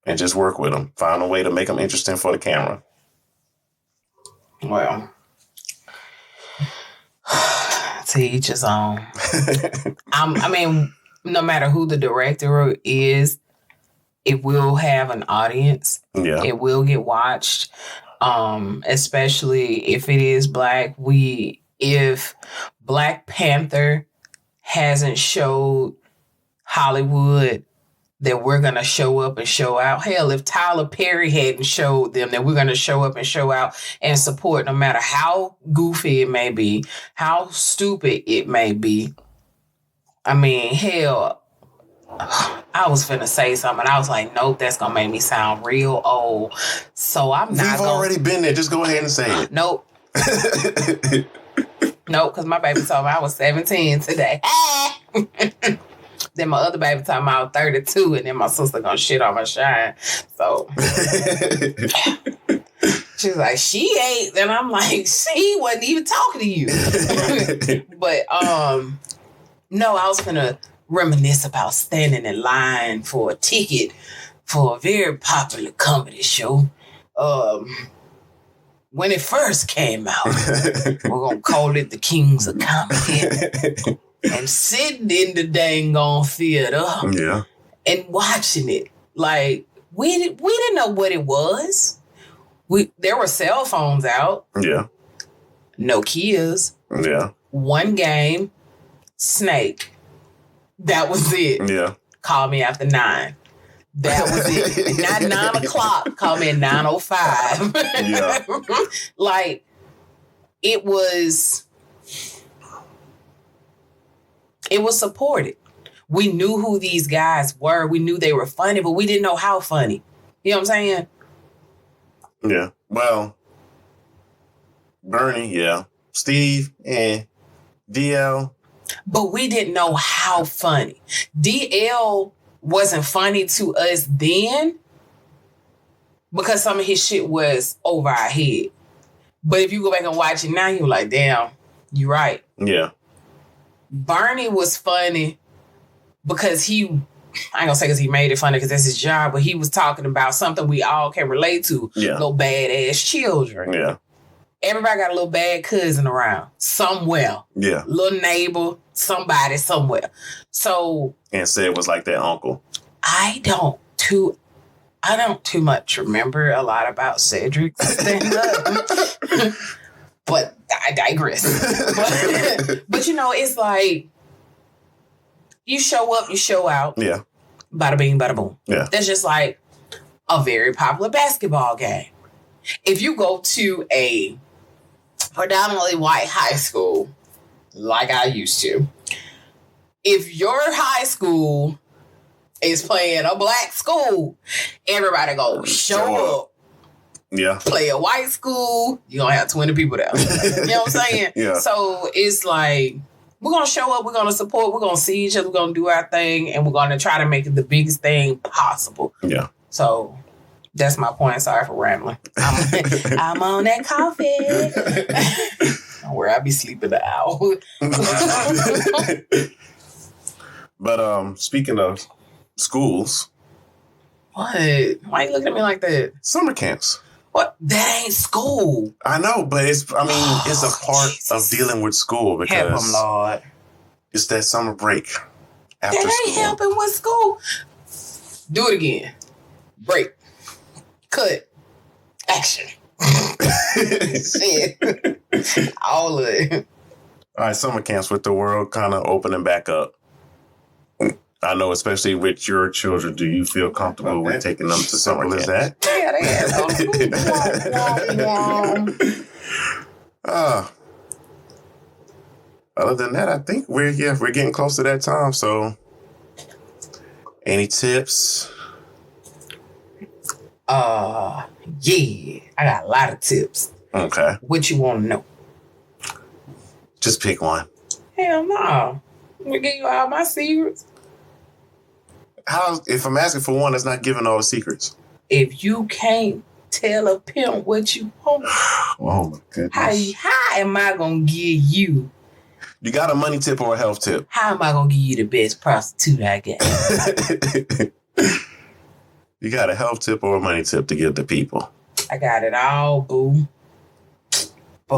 and just work with them. Find a way to make them interesting for the camera. Well, to each his own. I mean, no matter who the director is, it will have an audience. Yeah. It will get watched. Especially if it is Black. If Black Panther hasn't showed Hollywood that we're going to show up and show out. Hell, if Tyler Perry hadn't showed them that we're going to show up and show out and support, no matter how goofy it may be, how stupid it may be. I mean, hell, I was finna say something. I was like, nope, that's going to make me sound real old. So I'm not We've already been there. Just go ahead and say it. Nope. Nope, because my baby told me I was 17 today. Then my other baby told me I was 32, and then my sister gonna shit on my shine. So she's like, she ain't. And I'm like, she wasn't even talking to you. But no, I was gonna reminisce about standing in line for a ticket for a very popular comedy show. When it first came out, we're gonna call it the Kings of Comedy. And sitting in the dang on theater, yeah, and watching it, like we didn't know what it was. There were cell phones out, yeah, Nokias, yeah, one game, Snake. That was it. Yeah. Call me after 9. That was it. Not 9 o'clock. Call me at 9:05. Yeah. Like it was supported. We knew who these guys were. We knew they were funny, but we didn't know how funny. You know what I'm saying? Yeah. Well, Bernie, yeah. Steve and DL. But we didn't know how funny. DL wasn't funny to us then because some of his shit was over our head. But if you go back and watch it now, you're like, damn, you're right. Yeah. Bernie was funny because I ain't gonna say because he made it funny because that's his job, but he was talking about something we all can relate to. Yeah. Little badass children. Yeah. Everybody got a little bad cousin around somewhere. Yeah. Little neighbor, somebody somewhere. So. And said it was like that uncle. I don't too much remember a lot about Cedric stand-up. But I digress. But you know, it's like you show up, you show out. Yeah. Bada bing, bada boom. Yeah. That's just like a very popular basketball game. If you go to a predominantly white high school, like I used to, if your high school is playing a black school, everybody go show up. Yeah. Play a white school, you're going to have 20 people there. You know what I'm saying? Yeah. So it's like, we're going to show up, we're going to support, we're going to see each other, we're going to do our thing, and we're going to try to make it the biggest thing possible. Yeah. So that's my point. Sorry for rambling. I'm on that coffee. Where I be sleeping the hour. But speaking of schools. What? Why you looking at me like that? Summer camps. What? That ain't school. I know, but it's a part of dealing with school because help them, Lord. It's that summer break after that school. Ain't helping with school. Do it again. Break. Cut. Action. Shit. All of it. All right, summer camps with the world kind of opening back up. I know, especially with your children, do you feel comfortable with taking them to summer camps? Yeah, they have. Other than that, I think we're getting close to that time. So, any tips? Yeah, I got a lot of tips. Okay. What you want to know? Just pick one. Hell no. I'm gonna give you all my secrets. If I'm asking for one, that's not giving all the secrets. If you can't tell a pimp what you want, oh my goodness. How am I gonna give you? You got a money tip or a health tip? How am I gonna give you the best prostitute I got? You got a health tip or a money tip to give the people? I got it all, boo.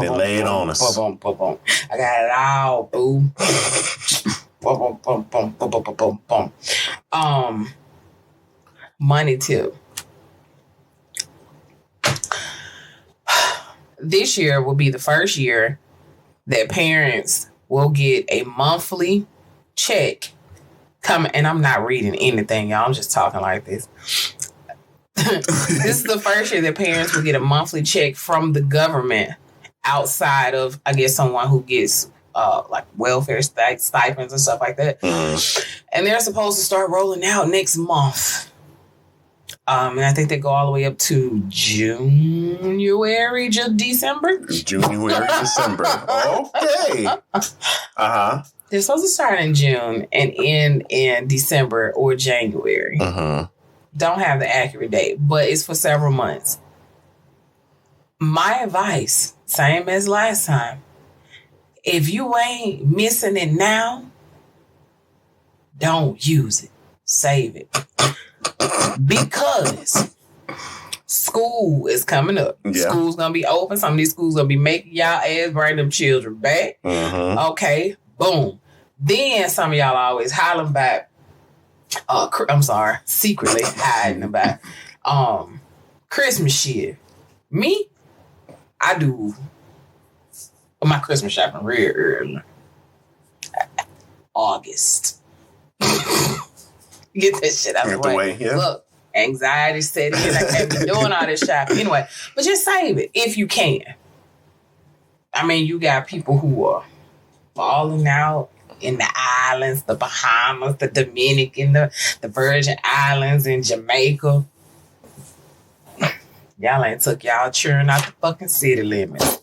They lay it on us. Boom, boom, boom. I got it all, boo. Boom, boom, boom, boom, boom, boom, boom, boom. Money tip. This year will be the first year that parents will get a monthly check coming. And I'm not reading anything, y'all. I'm just talking like this. This is the first year that parents will get a monthly check from the government outside of, I guess, someone who gets like welfare stipends and stuff like that. And they're supposed to start rolling out next month. And I think they go all the way up to January, December. January, December. Okay. They're supposed to start in June and end in December or January. Don't have the accurate date, but it's for several months. My advice, same as last time, if you ain't missing it now, don't use it. Save it. Because school is coming up. Yeah. School's going to be open. Some of these schools going to be making y'all ass bring them children back. Okay, boom. Then some of y'all always hollering back. Secretly hiding about Christmas shit. Me, I do my Christmas shopping real early. August. Get that shit out of the way. Yeah. Look, anxiety setting in. I can't be doing all this shopping anyway. But just save it if you can. I mean, you got people who are falling out in the islands, the Bahamas, the Dominican, the Virgin Islands, and Jamaica. Y'all ain't took y'all children out the fucking city limits.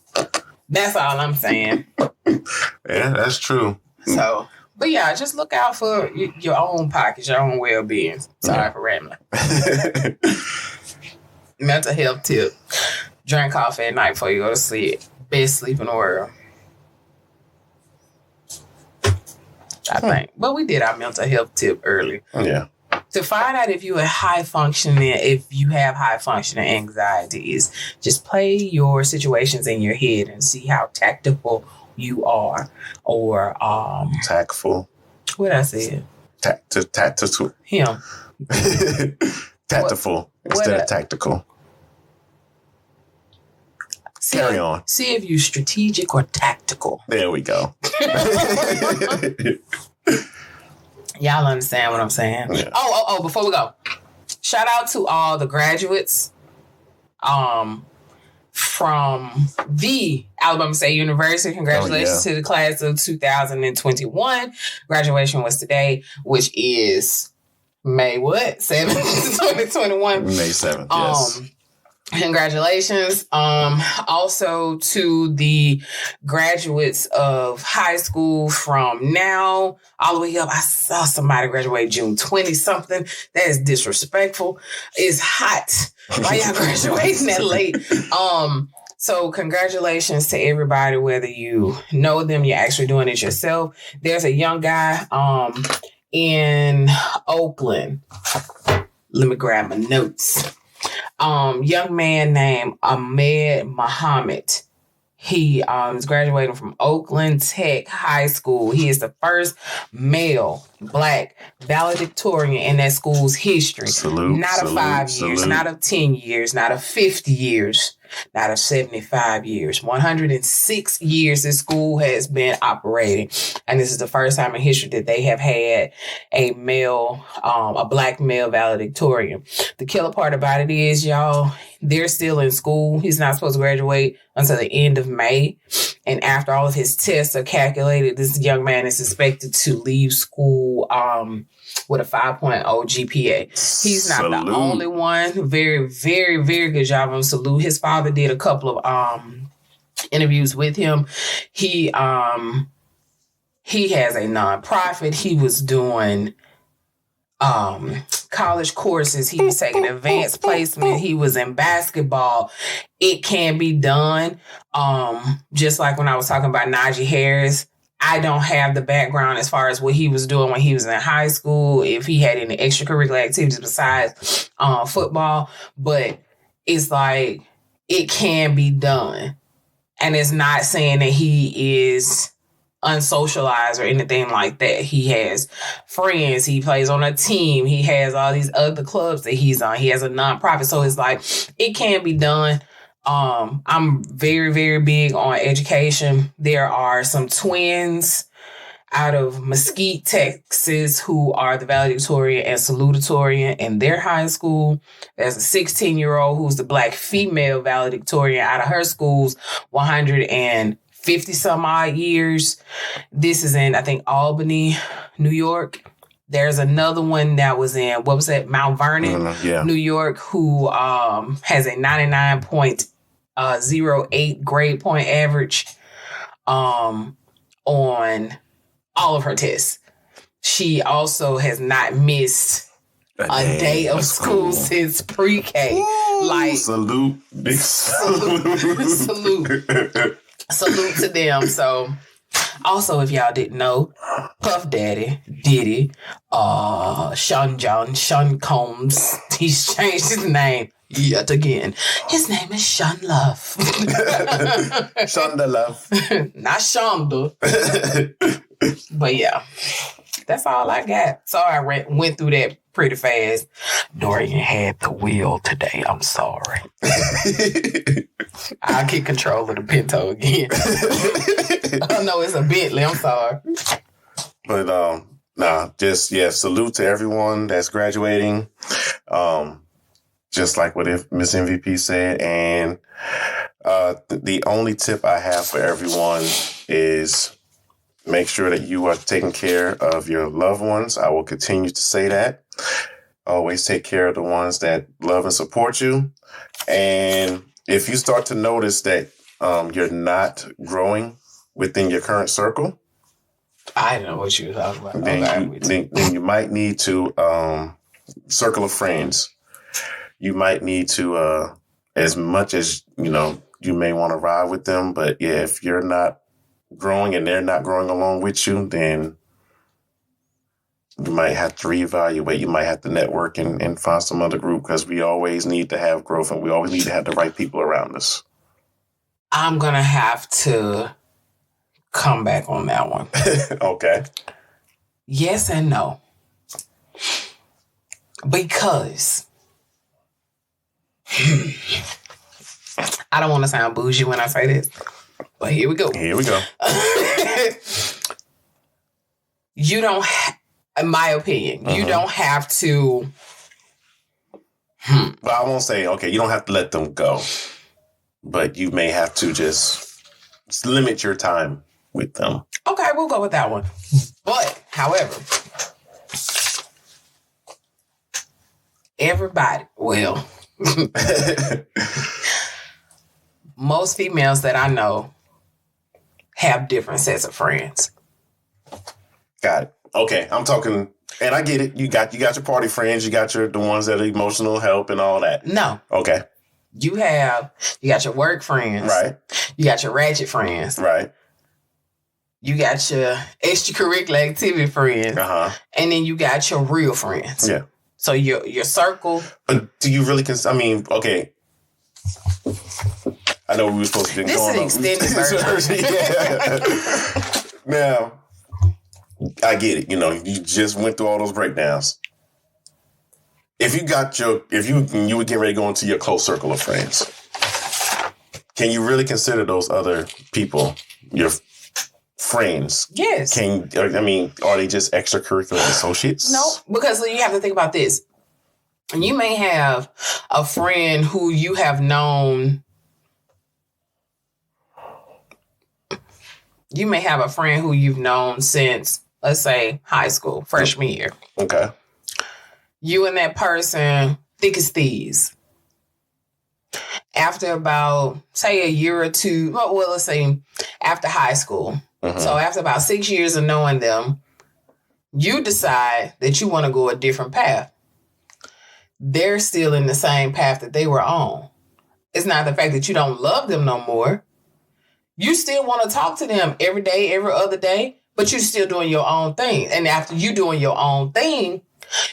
That's all I'm saying. Yeah, that's true. So, but yeah, just look out for your own pockets, your own well-being. Sorry for rambling. Mental health tip. Drink coffee at night before you go to sleep. Best sleep in the world. I think. But we did our mental health tip earlier. Yeah. To find out if you are if you have high functioning anxiety, is just play your situations in your head and see how tactful you are, or tactful. What I said? Tactful. Him. Tactful instead of tactical. Carry on. See if you're strategic or tactical. There we go. Y'all understand what I'm saying? Yeah. Oh, before we go. Shout out to all the graduates from the Alabama State University. Congratulations to the class of 2021. Graduation was today, which is May 7th, 2021. May 7th, yes. Congratulations. Also to the graduates of high school from now all the way up. I saw somebody graduate June 20-something. That is disrespectful. It's hot. Why y'all graduating that late? So congratulations to everybody, whether you know them, you're actually doing it yourself. There's a young guy in Oakland. Let me grab my notes. Young man named Ahmed Muhammad. He is graduating from Oakland Tech High School. He is the first male Black valedictorian in that school's history. Not of 5 years, not of 10 years, not of 50 years, not of 75 years. 106 years this school has been operating. And this is the first time in history that they have had a male, a Black male valedictorian. The killer part about it is, y'all, they're still in school. He's not supposed to graduate until the end of May. And after all of his tests are calculated, this young man is expected to leave school with a 5.0 GPA. He's not the only one. Very, very, very good job on salute. His father did a couple of interviews with him. He has a nonprofit. He was doing college courses. He was taking advanced placement. He was in basketball. It can be done. Just like when I was talking about Najee Harris, I don't have the background as far as what he was doing when he was in high school, if he had any extracurricular activities besides football. But it's like, it can be done. And it's not saying that he is unsocialized or anything like that. He has friends. He plays on a team. He has all these other clubs that he's on. He has a nonprofit. So it's like, it can be done. I'm very, very big on education. There are some twins out of Mesquite, Texas, who are the valedictorian and salutatorian in their high school. There's a 16-year-old who's the Black female valedictorian out of her school's 150 some odd years. This is in, I think, Albany, New York. There's another one that was in, Mount Vernon, New York, who has a 99.08 grade point average on all of her tests. She also has not missed a day of school since pre-K. Ooh, like salute, big salute. Salute to them. So, also, if y'all didn't know, Puff Daddy, Diddy, Sean Combs, he's changed his name yet again. His name is Sean Love. Shonda Love. Not Shonda. But yeah, that's all I got. Sorry I went through that pretty fast. Dorian had the wheel today. I'm sorry. I'll get control of the Pinto again. Oh no, it's a Bentley. I'm sorry. But salute to everyone that's graduating. Just like what Miss MVP said, and the only tip I have for everyone is make sure that you are taking care of your loved ones. I will continue to say that. Always take care of the ones that love and support you. And if you start to notice that you're not growing within your current circle, I know what you were talking about. Then you might need to circle of friends. You might need to, as much as, you may want to ride with them. But yeah, if you're not growing and they're not growing along with you, then you might have to reevaluate. You might have to network and find some other group, because we always need to have growth and we always need to have the right people around us. I'm going to have to come back on that one. Okay. Yes and no. Because I don't want to sound bougie when I say this, but here we go. You don't, in my opinion, you don't have to. But I won't say, okay, you don't have to let them go, but you may have to just limit your time with them. Okay, we'll go with that one. But, however, everybody, most females that I know have different sets of friends. Got it. Okay, I'm talking, and I get it. You got your party friends. You got the ones that are emotional help and all that. No. Okay. You got your work friends. Right. You got your ratchet friends. Right. You got your extracurricular activity friends. And then you got your real friends. Yeah. So your circle. But do you really okay. I know we were supposed to be going on. This is an extended version. Yeah. Now, I get it. You just went through all those breakdowns. If you were getting ready to go into your close circle of friends, can you really consider those other people your friends? Yes. Are they just extracurricular associates? No, because you have to think about this. You may have a friend who you have known. You may have a friend who you've known since, let's say, high school, freshman year. Okay. You and that person, thick as thieves. After about, say, a year or two, let's say after high school. So after about 6 years of knowing them, you decide that you want to go a different path. They're still in the same path that they were on. It's not the fact that you don't love them no more. You still want to talk to them every day, every other day, but you're still doing your own thing. And after you doing your own thing,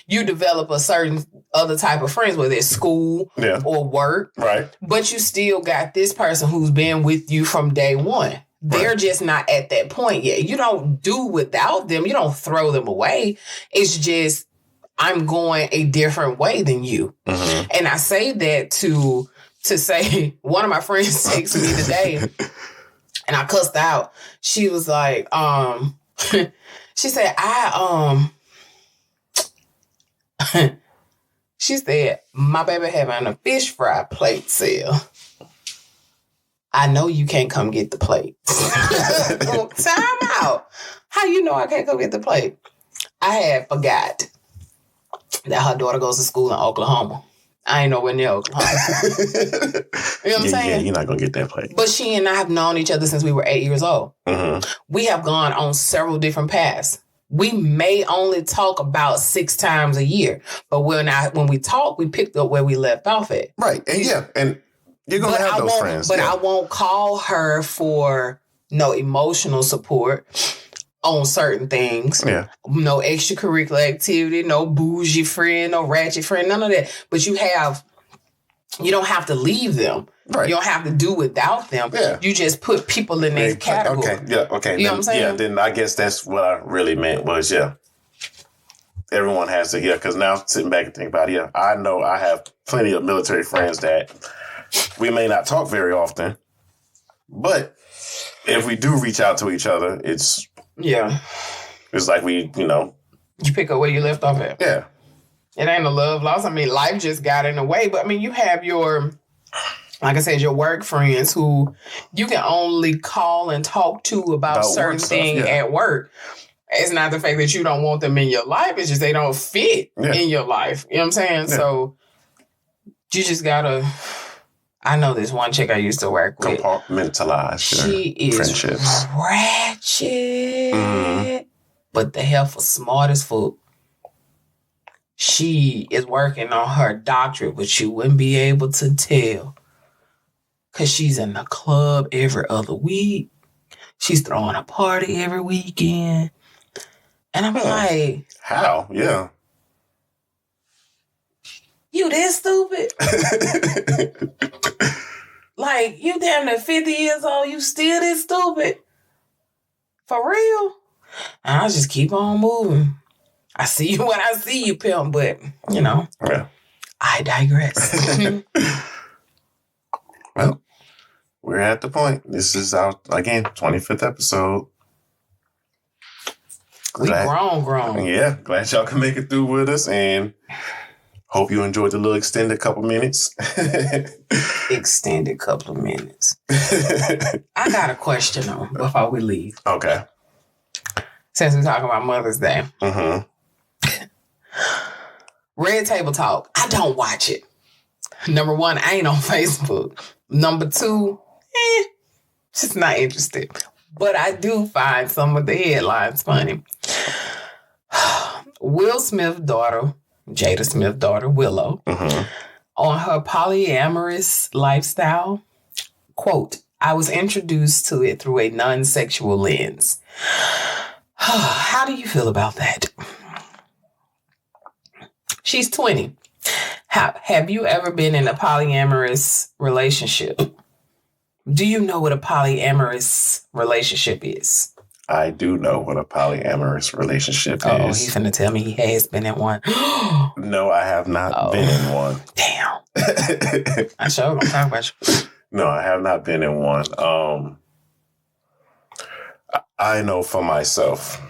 you develop a certain other type of friends, whether it's school or work. Right. But you still got this person who's been with you from day one. They're just not at that point yet. You don't do without them. You don't throw them away. It's just, I'm going a different way than you. Mm-hmm. And I say that to say, one of my friends texted me today and I cussed out. She was like, she said, she said, my baby having a fish fry plate sale. I know you can't come get the plate. Time out. How you know I can't come get the plate? I had forgot that her daughter goes to school in Oklahoma. I ain't nowhere near Oklahoma. You know what I'm saying? Yeah, you're not going to get that plate. But she and I have known each other since we were 8 years old. Mm-hmm. We have gone on several different paths. We may only talk about 6 times a year. But when we talk, we picked up where we left off at. Right. And you're going to have those friends. But I won't call her for no emotional support on certain things. Yeah. No extracurricular activity, no bougie friend, no ratchet friend, none of that. But you don't have to leave them. Right. You don't have to do without them. Yeah. You just put people in their category. Okay. Yeah. Okay. You know what I'm saying? Yeah. Then I guess that's what I really meant was, everyone has to, because now sitting back and thinking about it, I know I have plenty of military friends that we may not talk very often, but if we do reach out to each other, it's like we, you pick up where you left off at. Yeah. It ain't a love loss. I mean, life just got in the way, but I mean, you have your, like I said, your work friends who you can only call and talk to about certain things at work. It's not the fact that you don't want them in your life. It's just they don't fit in your life. You know what I'm saying? Yeah. So you just gotta. I know this one chick I used to work with. Compartmentalize. She is friendships. Ratchet, but the hell for smart as fuck. She is working on her doctorate, but you wouldn't be able to tell. Because she's in the club every other week. She's throwing a party every weekend. And I'm like... How? Yeah. You this stupid? Like, you damn near 50 years old, you still this stupid? For real? And I just keep on moving. I see you when I see you, pimp, but, I digress. Well, we're at the point. This is our, again, 25th episode. We grown. Yeah, glad y'all can make it through with us, and hope you enjoyed the little extended couple minutes. Extended couple of minutes. I got a question, though, before we leave. Okay. Since we're talking about Mother's Day. Mm-hmm. Red Table Talk. I don't watch it. Number one, I ain't on Facebook. Number two, just not interested. But I do find some of the headlines funny. Will Smith's daughter, Jada Smith's daughter, Willow, on her polyamorous lifestyle, quote, I was introduced to it through a non-sexual lens. How do you feel about that? She's 20. Have you ever been in a polyamorous relationship? Do you know what a polyamorous relationship is? I do know what a polyamorous relationship is. Oh, he's finna tell me he has been in one. No, I have not been in one. Damn. I sure gonna talk about you. No, I have not been in one. I know for myself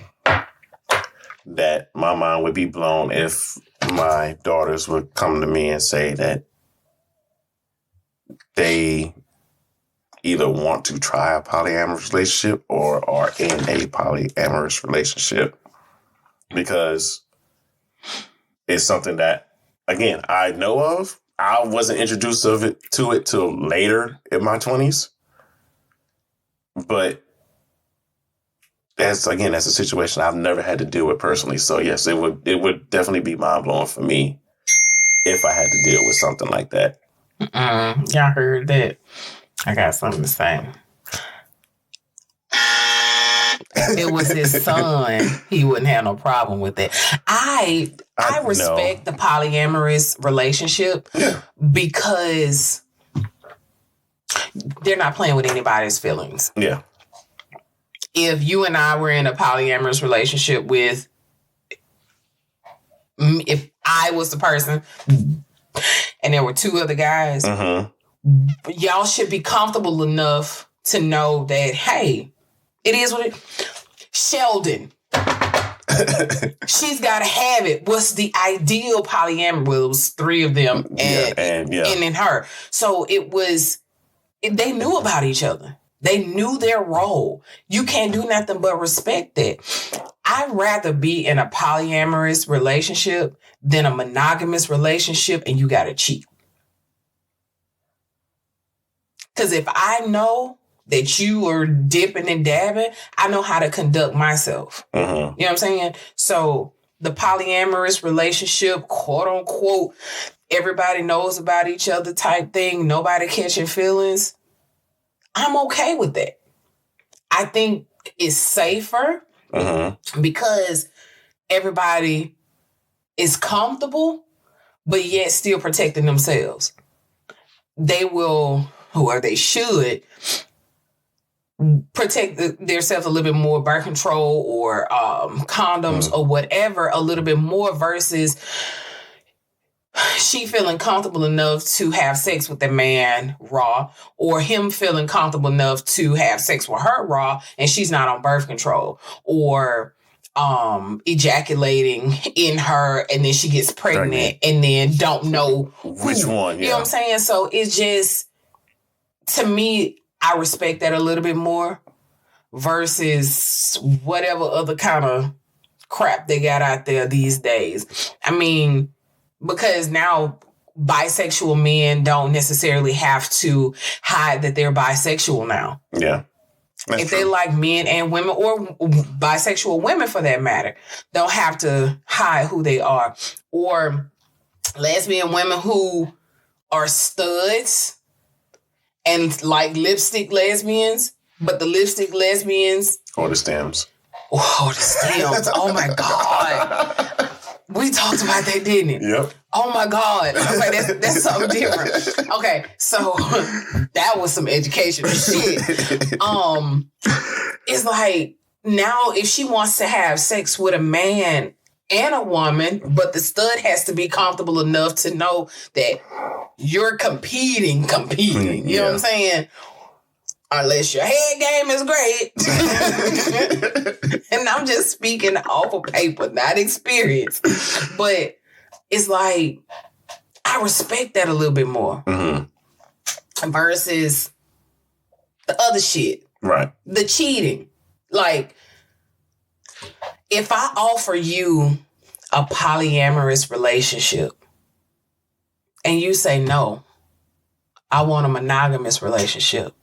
that my mind would be blown if my daughters would come to me and say that they either want to try a polyamorous relationship or are in a polyamorous relationship, because it's something that, again, I know of. I wasn't introduced to it till later in my 20s, but that's a situation I've never had to deal with personally. So yes, it would definitely be mind blowing for me if I had to deal with something like that. Y'all heard that? I got something to say. it was his son, he wouldn't have no problem with it. I respect the polyamorous relationship because they're not playing with anybody's feelings. Yeah. If you and I were in a polyamorous relationship with, if I was the person and there were two other guys, y'all should be comfortable enough to know that, hey, it is what it. Sheldon, she's got to have it. What's the ideal polyamory? Well, it was three of them and then her. So they knew about each other. They knew their role. You can't do nothing but respect that. I'd rather be in a polyamorous relationship than a monogamous relationship and you got to cheat. Because if I know that you are dipping and dabbing, I know how to conduct myself. You know what I'm saying? So the polyamorous relationship, quote unquote, everybody knows about each other type thing, nobody catching feelings, I'm okay with that. I think it's safer because everybody is comfortable, but yet still protecting themselves. They will, or they should, protect themselves a little bit more, birth control or condoms or whatever, a little bit more versus she feeling comfortable enough to have sex with the man raw, or him feeling comfortable enough to have sex with her raw and she's not on birth control, or ejaculating in her and then she gets pregnant and then don't know which one. You know what I'm saying? So it's just, to me, I respect that a little bit more versus whatever other kind of crap they got out there these days. I mean, because now bisexual men don't necessarily have to hide that they're bisexual now. Yeah. If they like men and women, or bisexual women for that matter, don't have to hide who they are. Or lesbian women who are studs and like lipstick lesbians, but the lipstick lesbians... Or the stems. Oh, the stems. Oh, my God. We talked about that, didn't it? Yep. Oh, my God. Okay, that's something different. Okay, so that was some educational shit. It's like, now if she wants to have sex with a man and a woman, but the stud has to be comfortable enough to know that you're competing. You know what I'm saying? Unless your head game is great. And I'm just speaking off of paper, not experience. But it's like, I respect that a little bit more. Versus the other shit. Right. The cheating. Like, if I offer you a polyamorous relationship and you say, no, I want a monogamous relationship,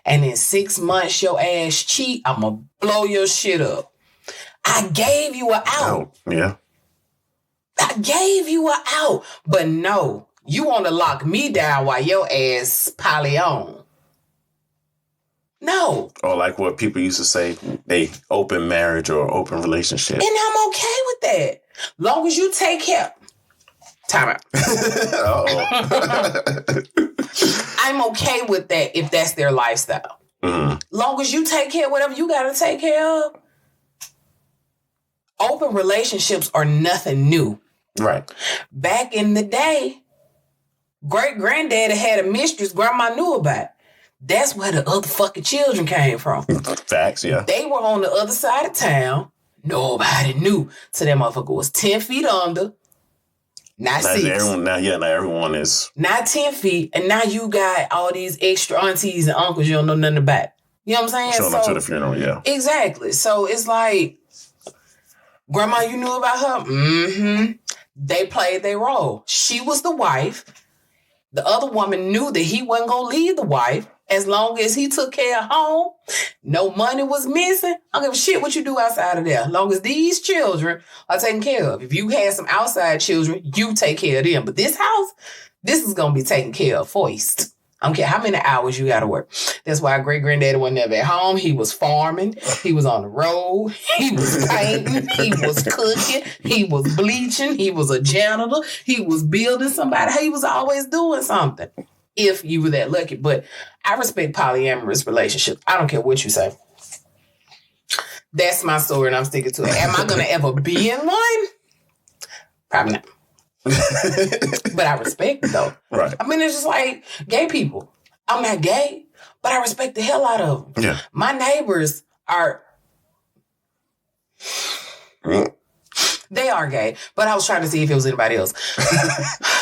and in 6 months your ass cheat, I'm going to blow your shit up. I gave you an out. Yeah. I gave you an out. But no, you want to lock me down while your ass poly on. No. Or like what people used to say, they open marriage or open relationship. And I'm okay with that. Long as you take care. Time out. I'm okay with that if that's their lifestyle. Long as you take care of whatever you got to take care of. Open relationships are nothing new. Right. Back in the day, great-granddaddy had a mistress grandma knew about. That's where the other fucking children came from. Facts, yeah. They were on the other side of town. Nobody knew. So that motherfucker was 10 feet under. Not 6. Now everyone is. Not 10 feet. And now you got all these extra aunties and uncles you don't know nothing about. You know what I'm saying? Showing up to the funeral, yeah. Exactly. So it's like, grandma, you knew about her? Mm-hmm. They played their role. She was the wife. The other woman knew that he wasn't going to leave the wife as long as he took care of home. No money was missing. I don't give a shit what you do outside of there. As long as these children are taken care of. If you had some outside children, you take care of them. But this house, this is going to be taken care of first. I don't care how many hours you got to work. That's why great-granddaddy was never at home. He was farming. He was on the road. He was painting. He was cooking. He was bleaching. He was a janitor. He was building somebody. He was always doing something if you were that lucky. But I respect polyamorous relationships. I don't care what you say. That's my story, and I'm sticking to it. Am I going to ever be in one? Probably not. But I respect it, though. Right. I mean, it's just like gay people. I'm not gay, but I respect the hell out of them. Yeah. My neighbors are... They are gay, but I was trying to see if it was anybody else.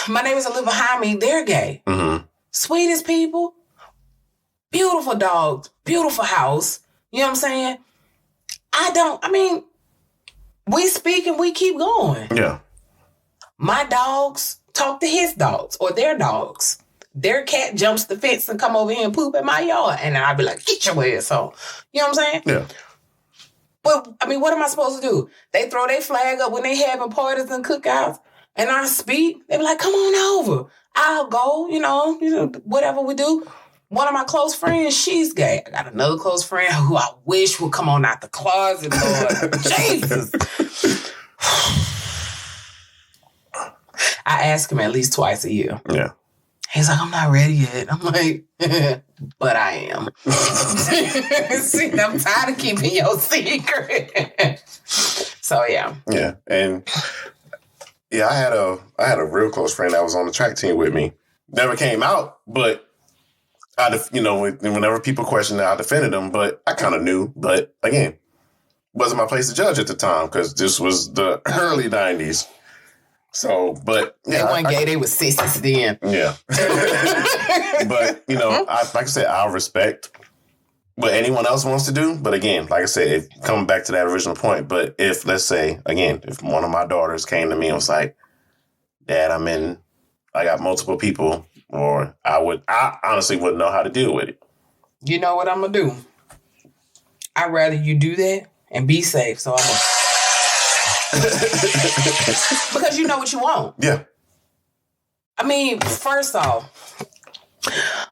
My neighbors that live behind me, they're gay. Mm-hmm. Sweetest people. Beautiful dogs. Beautiful house. You know what I'm saying? We speak and we keep going. Yeah. My dogs talk to his dogs or their dogs. Their cat jumps the fence and come over here and poop in my yard. And I'd be like, get your ass home. You know what I'm saying? Yeah. But, what am I supposed to do? They throw their flag up when they having parties and cookouts. And I speak. They be like, come on over. I'll go, you know, whatever we do. One of my close friends, she's gay. I got another close friend who I wish would come on out the closet, Lord. Jesus. I ask him at least twice a year. Yeah. He's like, I'm not ready yet. I'm like, but I am. See, I'm tired of keeping your secret. So, yeah. Yeah. And, yeah, I had a real close friend that was on the track team with me. Never came out, but... whenever people questioned it, I defended them, but I kind of knew. But again, wasn't my place to judge at the time because this was the early 90s. So, but yeah, they weren't gay; they were sissies then. Yeah, but like I said, I respect what anyone else wants to do. But again, like I said, coming back to that original point. But if let's say again, if one of my daughters came to me and was like, "Dad, I got multiple people." Or I honestly wouldn't know how to deal with it. You know what I'm going to do? I'd rather you do that and be safe. So I'm going to... Because you know what you want. Yeah. I mean, first off,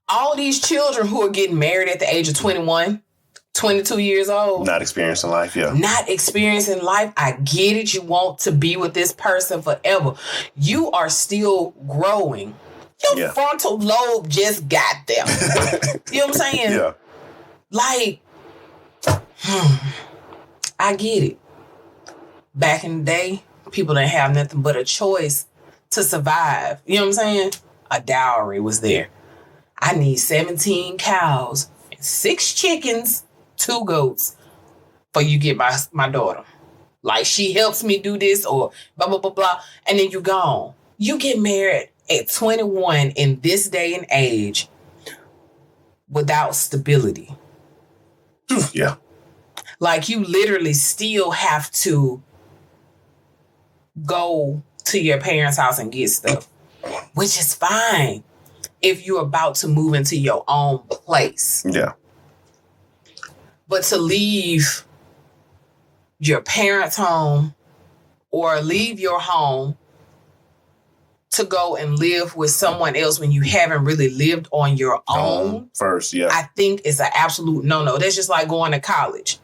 all these children who are getting married at the age of 21, 22 years old. Not experiencing life, yeah. Not experiencing life. I get it. You want to be with this person forever. You are still growing. Your frontal lobe just got there. You know what I'm saying? Yeah. Like, I get it. Back in the day, people didn't have nothing but a choice to survive. You know what I'm saying? A dowry was there. I need 17 cows, 6 chickens, 2 goats for you get my daughter. Like, she helps me do this or blah, blah, blah, blah. And then you gone. You get married at 21 in this day and age without stability. Yeah. Like, you literally still have to go to your parents' house and get stuff, which is fine if you're about to move into your own place. Yeah. But to leave your parents' home or leave your home to go and live with someone else when you haven't really lived on your own first, yeah. I think it's an absolute no-no. That's just like going to college.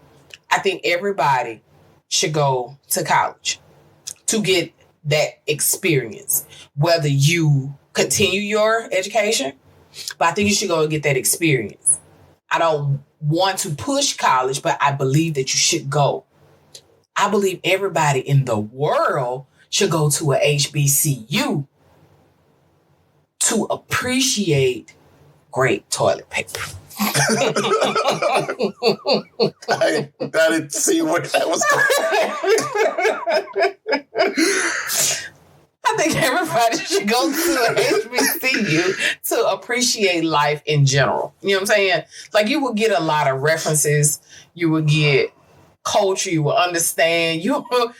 I think everybody should go to college to get that experience, whether you continue your education, but I think you should go and get that experience. I don't want to push college, but I believe that you should go. I believe everybody in the world should go to a HBCU to appreciate great toilet paper. I didn't see where that was going. I think everybody should go to a HBCU to appreciate life in general. You know what I'm saying? Like, you will get a lot of references. You will get culture. You will understand. You will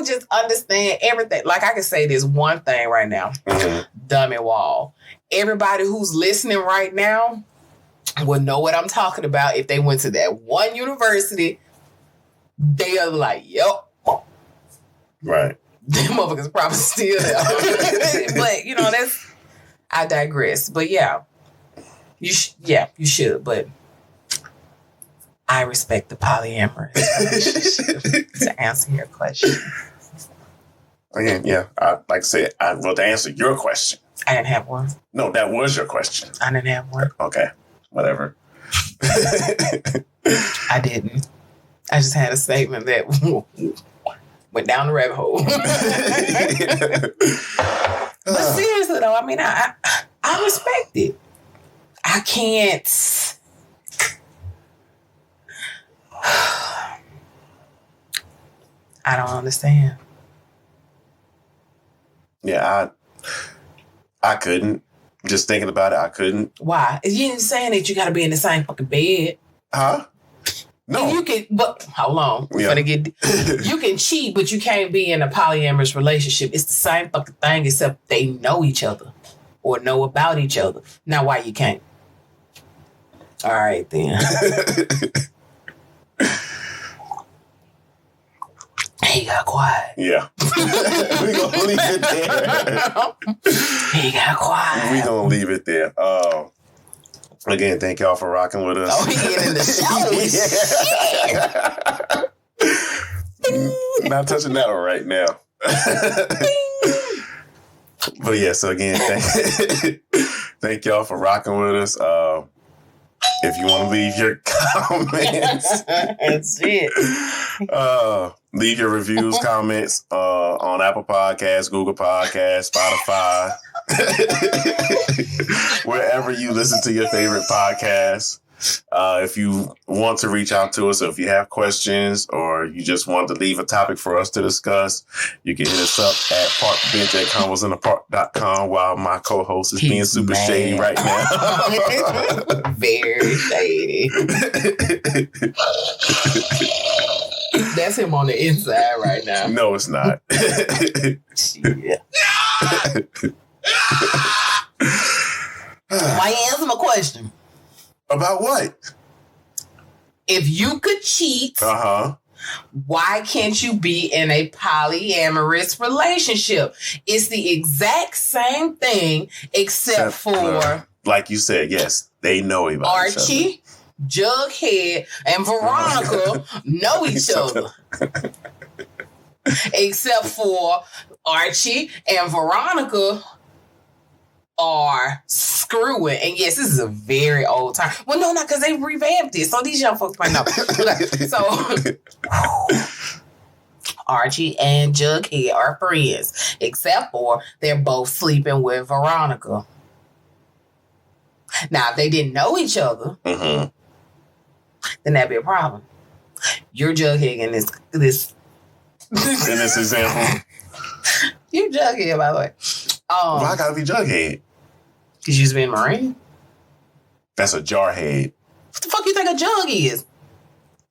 just understand everything. Like, I can say this one thing right now. Mm-hmm. Dummy wall. Everybody who's listening right now will know what I'm talking about. If they went to that one university, they are like, yep. Right. Them motherfuckers probably still there. But, I digress. But yeah, You should, but I respect the polyamorous relationship to answer your question. Again, yeah. Like I said, to answer your question. I didn't have one. No, that was your question. I didn't have one. Okay, whatever. I didn't. I just had a statement that went down the rabbit hole. But seriously, though, I mean, I respect it. I can't. I don't understand. Yeah, I couldn't. Just thinking about it, I couldn't. Why? You ain't saying that you got to be in the same fucking bed. Huh? No. You can, but how long? Yeah. You can cheat, but you can't be in a polyamorous relationship. It's the same fucking thing, except they know each other or know about each other. Now, why you can't? All right, then. He got quiet. Yeah. We're going to leave it there. He got quiet. We're going to leave it there. Again, thank y'all for rocking with us. Oh, he getting in the show. Not touching that one right now. But yeah, so again, thank y'all for rocking with us. If you want to leave your comments, that's it. Leave your reviews, comments on Apple Podcasts, Google Podcasts, Spotify, wherever you listen to your favorite podcasts. If you want to reach out to us, or if you have questions, or you just want to leave a topic for us to discuss, you can hit us up at parkbench@convosinthepark.com while my co-host is being super shady right now. Very shady. That's him on the inside right now. No, it's not. Yeah. Why you answer my question? About what? If you could cheat, why can't you be in a polyamorous relationship? It's the exact same thing, except for... like you said, yes, they know about Archie, Jughead, and Veronica know each other. Except for Archie and Veronica are screwing. And yes, this is a very old time. Well, no, not because they revamped it. So these young folks might know. So Archie and Jughead are friends, except for they're both sleeping with Veronica. Now, if they didn't know each other, then that'd be a problem. You're Jughead in this in this example. You Jughead, by the way. Well, I gotta be Jughead. Because you used to be a Marine? That's a jarhead. What the fuck you think a jug is?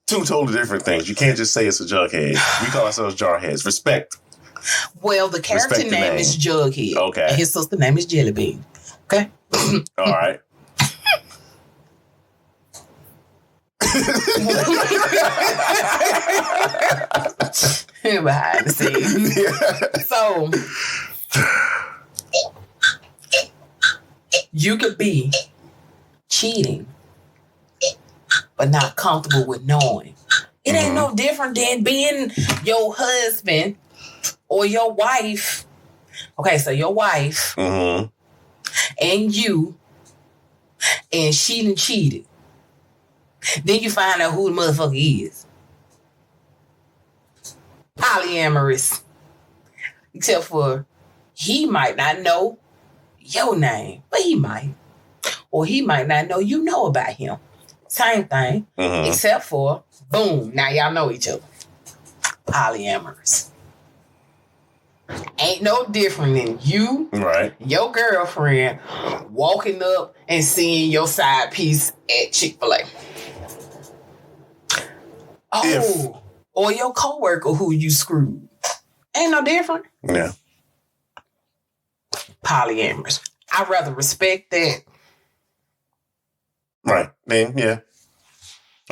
Two totally different things. You can't just say it's a jughead. We call ourselves jarheads. Respect. Well, the character name is Jughead. Okay. And his sister name is Jellybean. Okay? All right. Behind the scenes. Yeah. So, you could be cheating, but not comfortable with knowing. It ain't no different than being your husband or your wife. Okay, so your wife and you, and she done cheated. Then you find out who the motherfucker is. Polyamorous. Except for he might not know your name, but he might. Or he might not know you know about him. Same thing. Except for, boom, now y'all know each other. Polyamorous. Ain't no different than you, your girlfriend, walking up and seeing your side piece at Chick-fil-A. Oh, or your coworker who you screwed. Ain't no different. Yeah. Polyamorous. I'd rather respect that. Right. Then, yeah.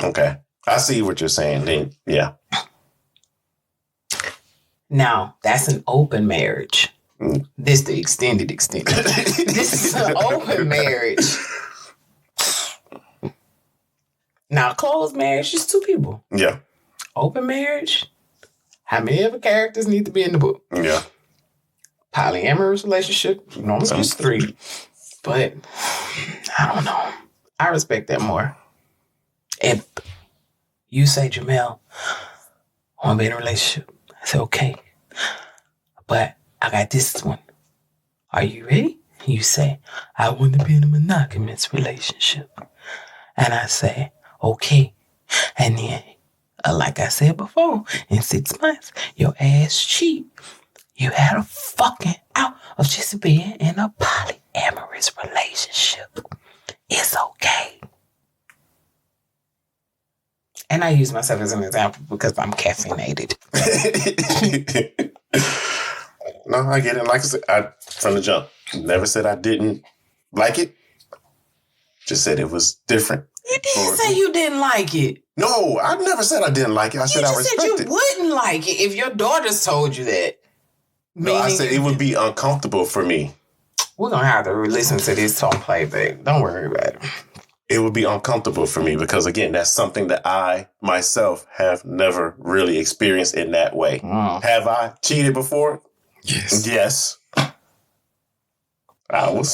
Okay. I see what you're saying. Then, yeah. Now, that's an open marriage. This the extended. This is an open marriage. Now, closed marriage is two people. Yeah. Open marriage, how many of the characters need to be in the book? Yeah. Polyamorous relationship, normally just 3. But I don't know. I respect that more. If you say, Jamel, I want to be in a relationship, I say, okay. But I got this one. Are you ready? You say, I want to be in a monogamous relationship. And I say, okay. And then, like I said before, in 6 months, your ass cheat. You had a fucking out of just being in a polyamorous relationship. It's okay. And I use myself as an example because I'm caffeinated. No, I get it. Like I said, from the jump, never said I didn't like it. Just said it was different. You didn't say you didn't like it. No, I never said I didn't like it. I said I respect it. You said you wouldn't like it if your daughters told you that. No, I said it would be uncomfortable for me. We're going to have to listen to this song playback. Don't worry about it. It would be uncomfortable for me because, again, that's something that I, myself, have never really experienced in that way. Have I cheated before? Yes. Yes. I will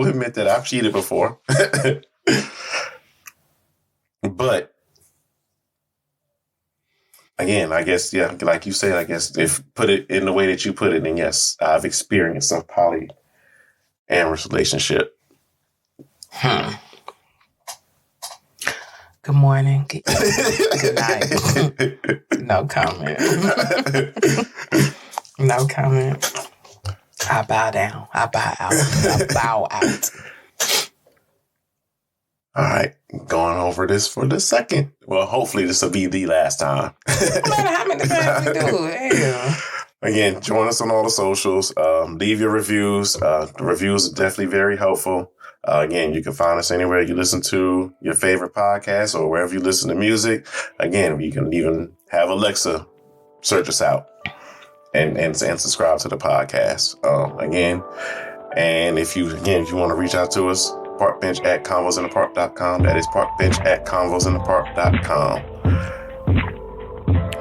admit that I've cheated before. But, again, I guess, yeah, like you said, I guess if put it in the way that you put it, then yes, I've experienced a polyamorous relationship. Good morning. Good night. No comment. No comment. I bow down. I bow out. I bow out. All right. Going over this for the second. Well, hopefully this will be the last time. No matter how many times we do it. Hell. Again, join us on all the socials. Leave your reviews. The reviews are definitely very helpful. Again, you can find us anywhere you listen to your favorite podcast or wherever you listen to music. Again, you can even have Alexa search us out and subscribe to the podcast. And if you want to reach out to us, parkbench@convosinthepark.com. That is parkbench@convosinthepark.com.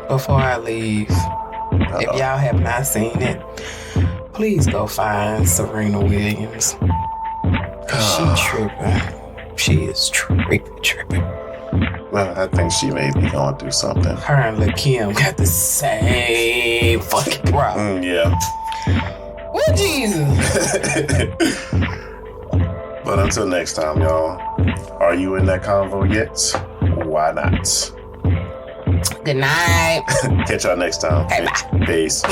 Before I leave, if y'all have not seen it, please go find Serena Williams. She tripping. She is tripping. Well, I think she may be going through something. Her and Lakim got the same fucking problem. Yeah. Well, Jesus. But until next time, y'all, are you in that convo yet? Why not? Good night. Catch y'all next time. Okay, bye. Peace.